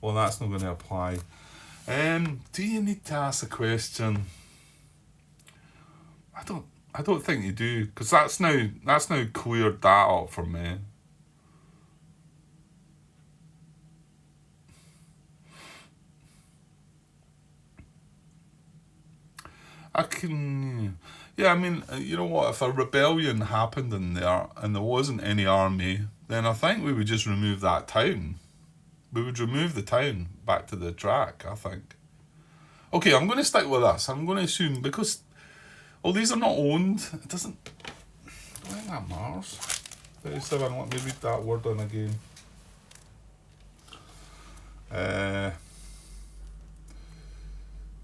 Well, that's not going to apply. Do you need to ask a question? I don't think you do, because that's now cleared that up for me. Yeah, I mean, you know what? If a rebellion happened in there and there wasn't any army, then I think we would just remove that town. We would remove the town back to the track, I think. Okay, I'm going to stick with this. I'm going to assume, because all these are not owned, it doesn't... I don't think that matters. 37, let me read that word in again.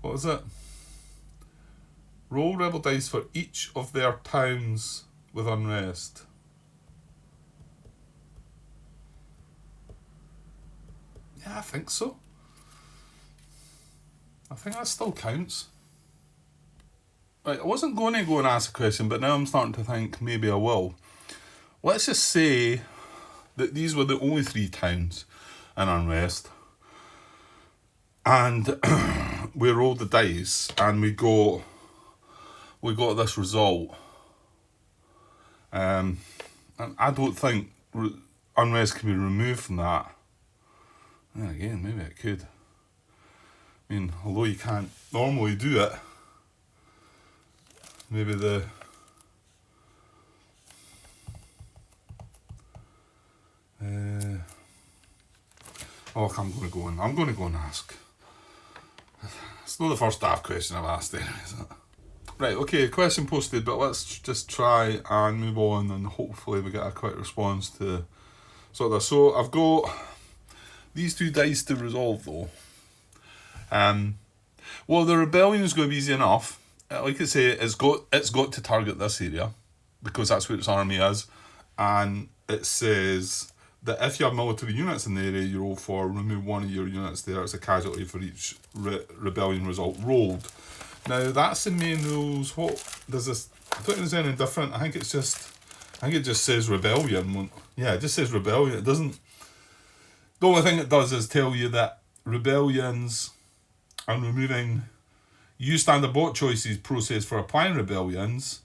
What is it? Roll rebel dice for each of their towns with unrest. Yeah, I think so. I think that still counts. Right, I wasn't going to go and ask a question, but now I'm starting to think maybe I will. Let's just say that these were the only 3 towns in unrest. And we rolled the dice and we got this result. And I don't think unrest can be removed from that. And again, maybe it could. I mean, although you can't normally do it, maybe the... I'm going to go and ask. It's not the first daft question I've asked anyway, is it? Right, okay, question posted, but let's just try and move on and hopefully we get a quick response to sort of this. So I've got these 2 dice to resolve though. Well, the rebellion is going to be easy enough. Like I say, it's got to target this area because that's where its army is, and it says that if you have military units in the area you roll for, remove one of your units there as a casualty for each rebellion result rolled. Now that's the main rules. What does this? I don't think there's anything different. I think it just says rebellion. Yeah, it just says rebellion. It doesn't. The only thing it does is tell you that rebellions and removing. Use standard bot choices process for applying rebellions,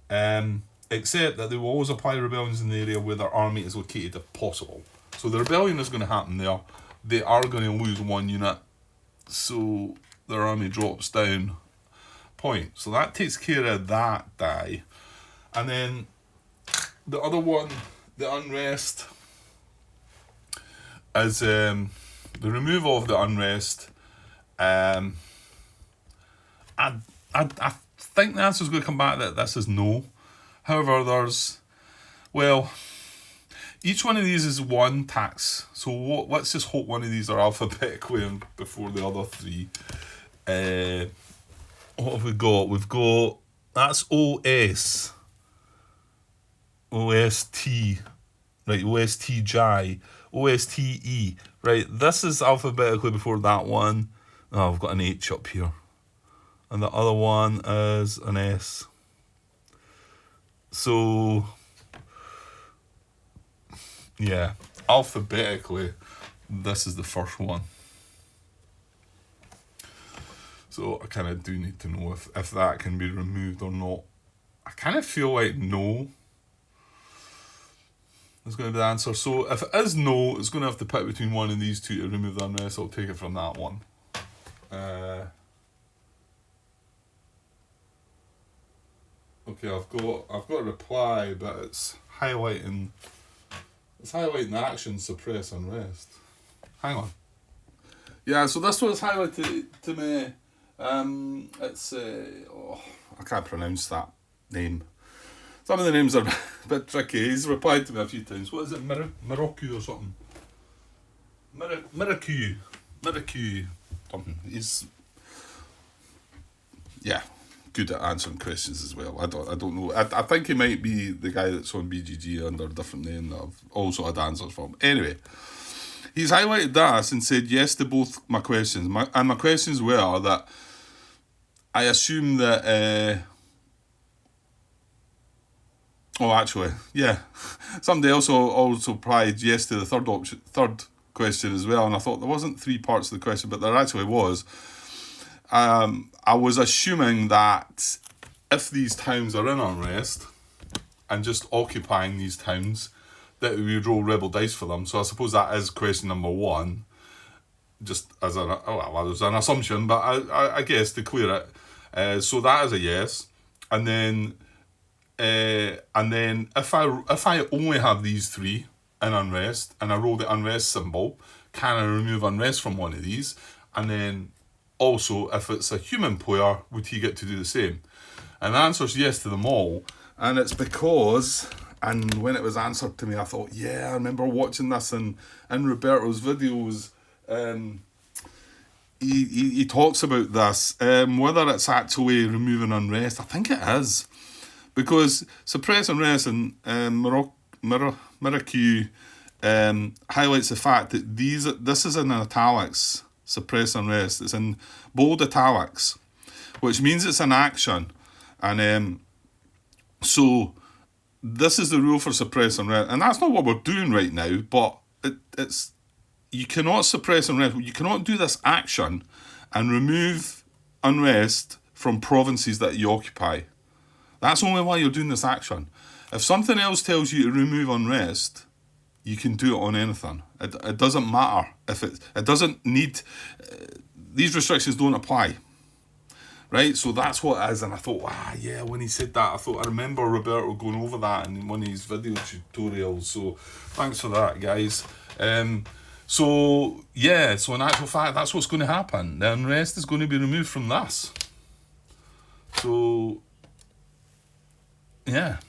except that they will always apply rebellions in the area where their army is located if possible. So the rebellion is going to happen there. They are going to lose 1 unit, so their army drops down point. So that takes care of that die. And then the other one, the unrest, is the removal of the unrest. I think the answer is going to come back that this is no. However, each one of these is 1 tax. So let's just hope one of these are alphabetically before the other 3. What have we got? We've got, that's OS. OST. Right, OSTJ. OSTE. Right, this is alphabetically before that one. Oh, I've got an H up here. And the other one is an S. So, yeah, alphabetically, this is the first one. So I kind of do need to know if that can be removed or not. I kind of feel like no is going to be the answer. So if it is no, it's going to have to pick between one of these 2 to remove the unrest. I'll take it from that one. Okay, I've got a reply, but it's highlighting the action suppress unrest. Hang on. Yeah, so this one's highlighted to me. It's I can't pronounce that name. Some of the names are a bit tricky. He's replied to me a few times. What is it, Miracu or something? Miracu, something. He's good at answering questions as well. I don't know. I think he might be the guy that's on BGG under a different name that I've also had answers from. Anyway, he's highlighted that and said yes to both my questions. My questions were that I assume that... somebody else also replied yes to the third question as well, and I thought there wasn't 3 parts of the question, but there actually was. I was assuming that if these towns are in unrest and just occupying these towns, that we would roll rebel dice for them. So I suppose that is question number 1, just as it was an assumption, but I guess to clear it. So that is a yes. and then if I only have these three in unrest, and I roll the unrest symbol, can I remove unrest from one of these? And then also, if it's a human player, would he get to do the same? And the answer is yes to them all. And it's because, and when it was answered to me, I thought, yeah, I remember watching this in Roberto's videos. He talks about this, whether it's actually removing unrest. I think it is, because suppress unrest and Miracu highlights the fact that this is in italics. Suppress unrest. It's in bold italics, which means it's an action, and so this is the rule for suppress unrest, and that's not what we're doing right now. But it's you cannot suppress unrest. You cannot do this action and remove unrest from provinces that you occupy. That's only why you're doing this action. If something else tells you to remove unrest, you can do it on anything. It doesn't matter if it doesn't need. These restrictions don't apply, right? So that's what it is. And I thought, yeah, when he said that, I remember Roberto going over that in one of his video tutorials. So thanks for that, guys. So in actual fact, that's what's going to happen. The unrest is going to be removed from this. So yeah,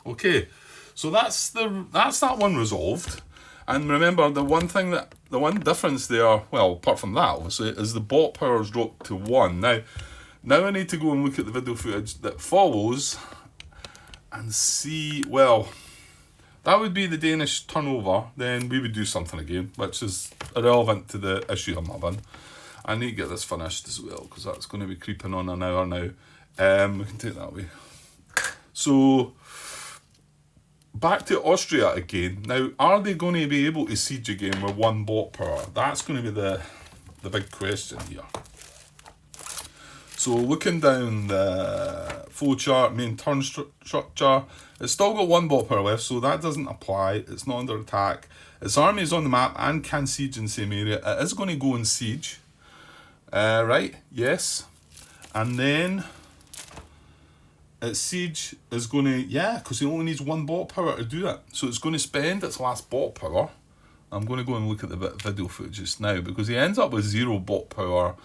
okay. So that's that one resolved. And remember, the one difference there, well, apart from that, obviously, is the bot power is dropped to 1. Now I need to go and look at the video footage that follows and see, well, that would be the Danish turnover. Then we would do something again, which is irrelevant to the issue I'm having. I need to get this finished as well, because that's going to be creeping on an hour now. We can take that away. So back to Austria again. Now, are they going to be able to siege again with 1 bot power? That's going to be the big question here. So looking down the flowchart, main turn structure, it's still got 1 bot power left, so that doesn't apply. It's not under attack. Its army is on the map and can siege in the same area. It is going to go and siege. Right, yes. And then its siege is going to, because it only needs 1 bot power to do it. So it's going to spend its last bot power. I'm going to go and look at the video footage just now, because he ends up with 0 bot power.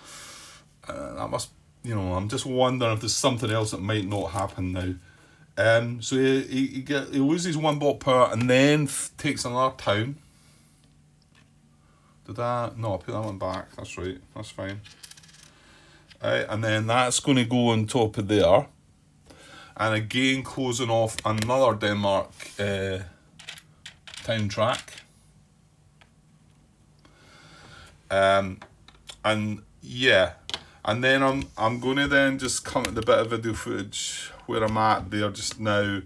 That must, I'm just wondering if there's something else that might not happen now. So he loses 1 bot power and then takes another town. No, I'll put that one back. That's right. That's fine. And then that's going to go on top of there. And again, closing off another Denmark town track. And yeah, and then I'm going to then just come at the bit of video footage where I'm at there just now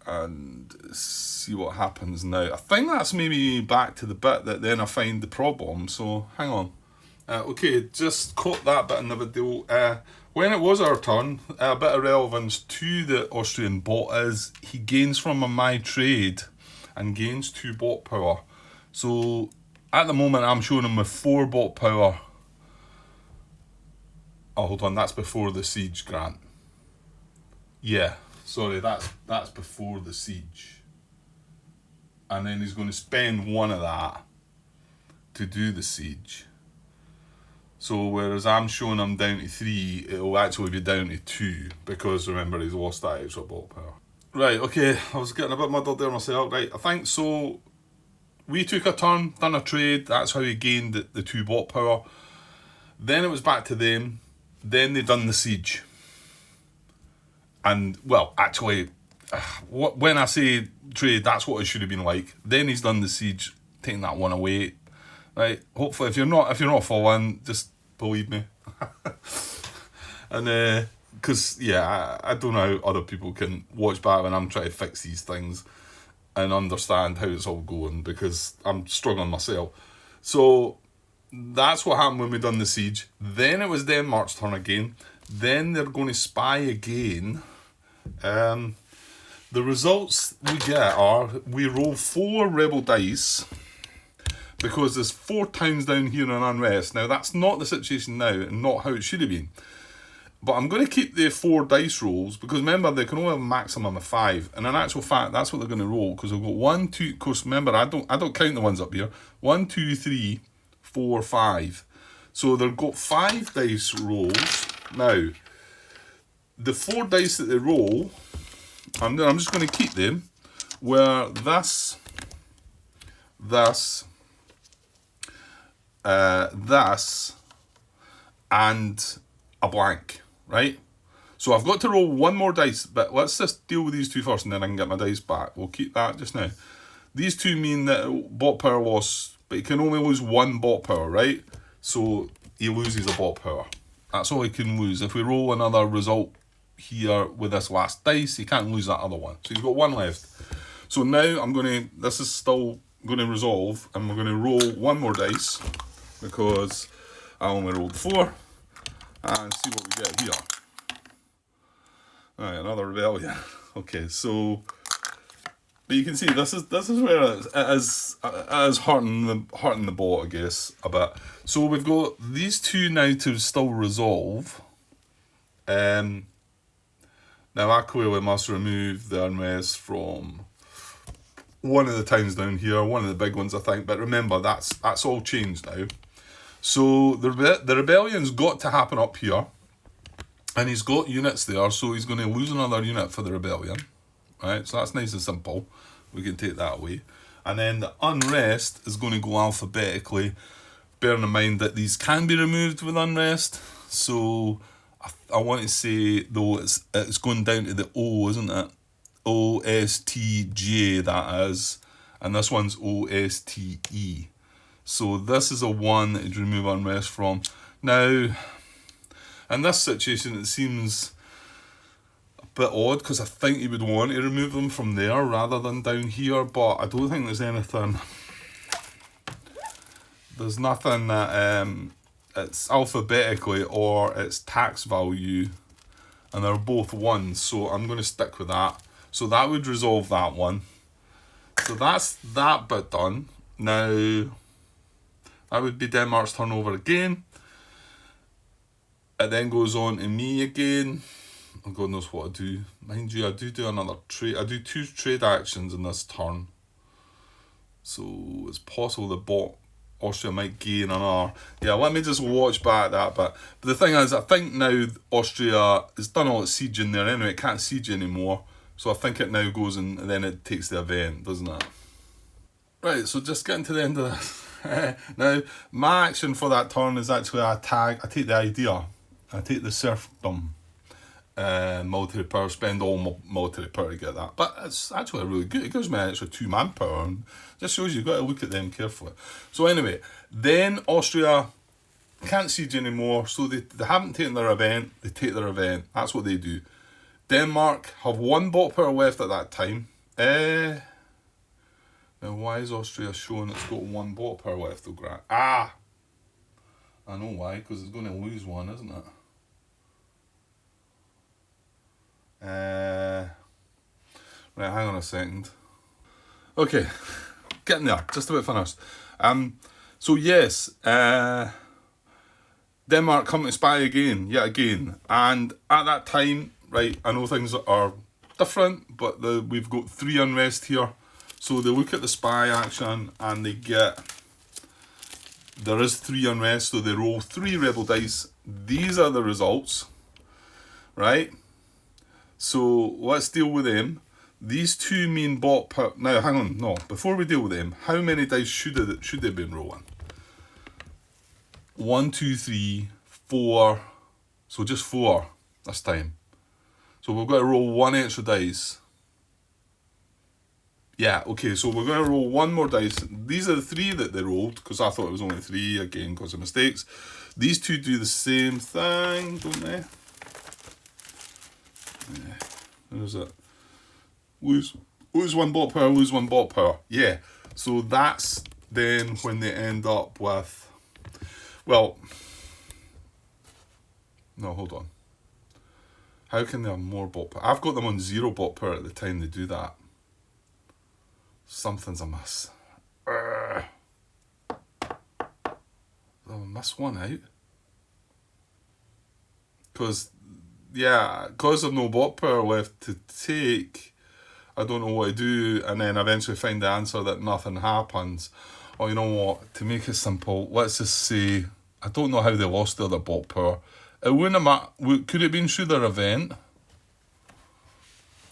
and see what happens now. I think that's maybe back to the bit that then I find the problem. So hang on. Okay, just caught that bit in the video. When it was our turn, a bit of relevance to the Austrian bot is he gains from my trade and gains 2 bot power. So at the moment I'm showing him with 4 bot power. Oh, hold on, that's before the siege grant. Yeah, sorry, that's before the siege. And then he's going to spend 1 of that to do the siege. So whereas I'm showing him down to 3, it'll actually be down to 2, because remember he's lost that extra bot power. Right, okay, I was getting a bit muddled there myself. Right, I think so. We took a turn, done a trade, that's how he gained the 2 bot power. Then it was back to them. Then they done the siege. And, well, actually, when I say trade, that's what it should have been like. Then he's done the siege, taking that 1 away. Right, hopefully if you're not following, just believe me. And because I don't know how other people can watch back when I'm trying to fix these things and understand how it's all going, because I'm struggling myself. So that's what happened when we done the siege. Then it was Denmark's turn again. Then they're going to spy again. The results we get are we roll 4 rebel dice, because there's 4 towns down here in unrest. Now, that's not the situation now, and not how it should have been. But I'm going to keep the 4 dice rolls, because remember, they can only have a maximum of 5. And in actual fact, that's what they're going to roll, because I've got 1, 2, of course, remember, I don't count the ones up here. 1, 2, 3, 4, 5. So they've got 5 dice rolls. Now, the 4 dice that they roll, I'm just going to keep them, where this, and a blank, right? So I've got to roll 1 more dice, but let's just deal with these 2 first, and then I can get my dice back. We'll keep that just now. These 2 mean that bot power loss, but he can only lose 1 bot power, right? So he loses a bot power. That's all he can lose. If we roll another result here with this last dice, he can't lose that other one. So he's got 1 left. So now this is still going to resolve, and we're going to roll 1 more dice, because I only rolled 4, and see what we get here. Alright, another rebellion. Okay, so, but you can see this is where it is hurting the bot, I guess, a bit. So we've got these 2 now to still resolve. Now I clearly must remove the unrest from one of the towns down here, one of the big ones, I think. But remember, that's all changed now. So the rebellion's got to happen up here, and he's got units there, so he's going to lose another unit for the rebellion, right? So that's nice and simple. We can take that away. And then the unrest is going to go alphabetically, bearing in mind that these can be removed with unrest. So I want to say, though, it's going down to the O, isn't it? OSTJ, that is. And this one's OSTE. So this is a 1 that you'd remove unrest from. Now, in this situation, it seems a bit odd, because I think you would want to remove them from there rather than down here, but I don't think there's anything. There's nothing that it's alphabetically or it's tax value, and they're both 1s, so I'm going to stick with that. So that would resolve that one. So that's that bit done. Now, that would be Denmark's turn over again. It then goes on to me again. Oh, God knows what I do. Mind you, I do another trade. I do 2 trade actions in this turn. So it's possible the bot Austria might gain another. Yeah, let me just watch back that bit. But the thing is, I think now Austria has done all its sieging there anyway. It can't siege anymore. So I think it now goes and then it takes the event, doesn't it? Right, so just getting to the end of this. Now, my action for that turn is actually I take the idea. I take the serfdom military power, spend all military power to get that. But it's actually really good. It gives me an extra 2 manpower, and just shows you've got to look at them carefully. So anyway, then Austria can't siege anymore, so they haven't taken their event, they take their event. That's what they do. Denmark have 1 bot power left at that time. Now, why is Austria showing it's got 1 bot power left, though, Grant? I know why, because it's going to lose 1, isn't it? Right, hang on a second. Okay, getting there, just about finished. So yes, Denmark come to spy again, yet again. And at that time, right, I know things are different, but we've got 3 unrest here. So they look at the spy action and they get, there is 3 unrest, so they roll 3 rebel dice. These are the results, right? So let's deal with them. These 2 mean bot power. Now, hang on, no, before we deal with them, how many dice should they have been rolling? 1, 2, 3, 4. So just 4 this time. So we've got to roll 1 extra dice. Yeah, okay, so we're going to roll 1 more dice. These are the 3 that they rolled, because I thought it was only 3, again, because of mistakes. These 2 do the same thing, don't they? Yeah, there's it. Lose 1 bot power, lose 1 bot power. Yeah, so that's then when they end up with, well, no, hold on. How can they have more bot power? I've got them on 0 bot power at the time they do that. Something's amiss. I'll miss 1 out. Because yeah, because I've no bot power left to take, I don't know what to do, and then eventually find the answer that nothing happens. Or you know what, to make it simple, let's just say, I don't know how they lost their bot power. It wouldn't have could it have been through their event?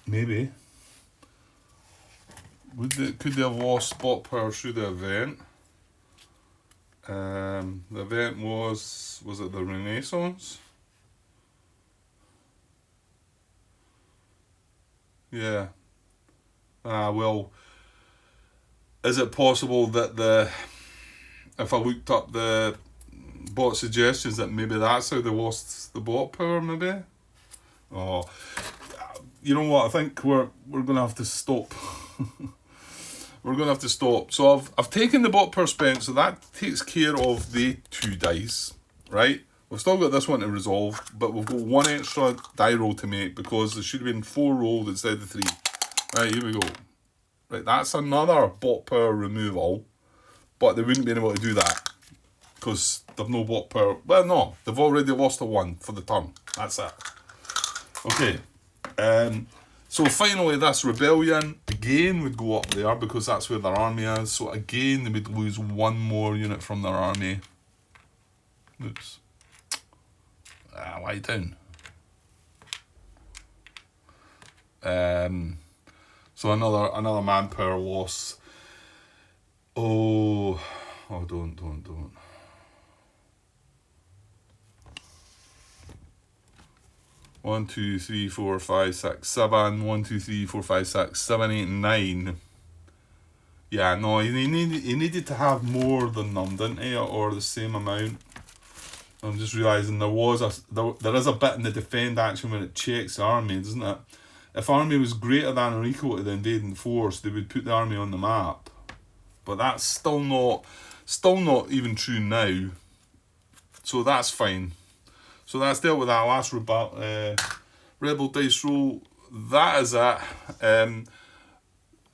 Maybe. Could they have lost bot power through the event? The event was it the Renaissance? Yeah. Well, is it possible that if I looked up the bot suggestions, that maybe that's how they lost the bot power, maybe? Oh, you know what? I think we're gonna have to stop. We're gonna have to stop. So I've taken the bot power spent, so that takes care of the 2 dice, right? We've still got this one to resolve, but we've got 1 extra die roll to make because there should have been 4 rolled instead of 3. Right, here we go. Right, that's another bot power removal, but they wouldn't be able to do that because they've no bot power. Well, no, they've already lost a 1 for the turn. That's it. Okay. So finally, this rebellion again would go up there because that's where their army is. So again, they would lose 1 more unit from their army. Oops. Lie down. So another manpower loss. Oh, don't. 1, 2, 3, 4, 5, 6, 7. 1, 2, 3, 4, 5, 6, 7, 8, 9. Yeah, no, he needed to have more than them, didn't he? Or the same amount. I'm just realising there is a bit in the defend action when it checks the army, doesn't it? If army was greater than or equal to the invading force, they would put the army on the map. But that's still not even true now. So that's fine. So that's dealt with that last rebel dice roll. That is it.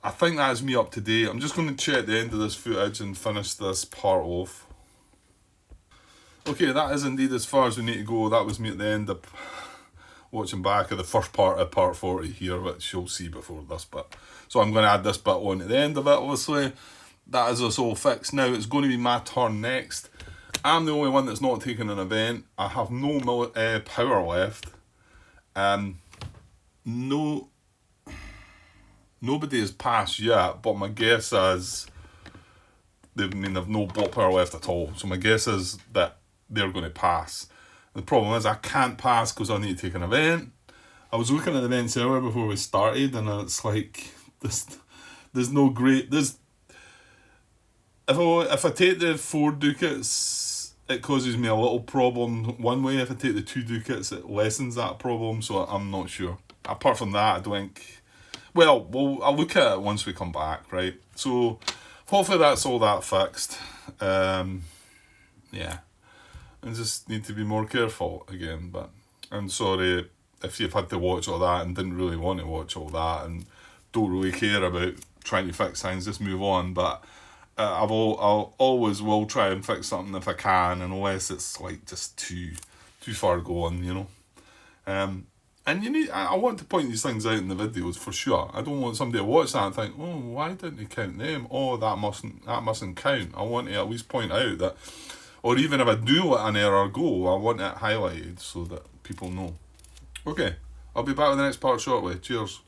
I think that is me up to date. I'm just going to check the end of this footage and finish this part off. Okay, that is indeed as far as we need to go. That was me at the end of watching back of the first part of part 40 here, which you'll see before this bit. So I'm going to add this bit on at the end of it, obviously. That is us all fixed. Now it's going to be my turn next. I'm the only one that's not taking an event. I have no power left. Nobody has passed yet, but my guess is they've no bot power left at all. So my guess is that they're going to pass. The problem is I can't pass because I need to take an event. I was looking at the events earlier before we started, and it's like there's no great. If I take the 4 ducats, it causes me a little problem one way. If I take the 2 ducats, it lessens that problem. So I'm not sure. Apart from that, I don't think. Well, I'll look at it once we come back, right? So hopefully that's all that fixed. Yeah. I just need to be more careful again, but I'm sorry if you've had to watch all that and didn't really want to watch all that and don't really care about trying to fix things, just move on. But I'll always will try and fix something if I can, unless it's like just too far going, you know. And I want to point these things out in the videos for sure. I don't want somebody to watch that and think, oh, why didn't he count them? Oh, that mustn't count. I want to at least point out that, or even if I do let an error go, I want it highlighted so that people know. Okay, I'll be back with the next part shortly. Cheers.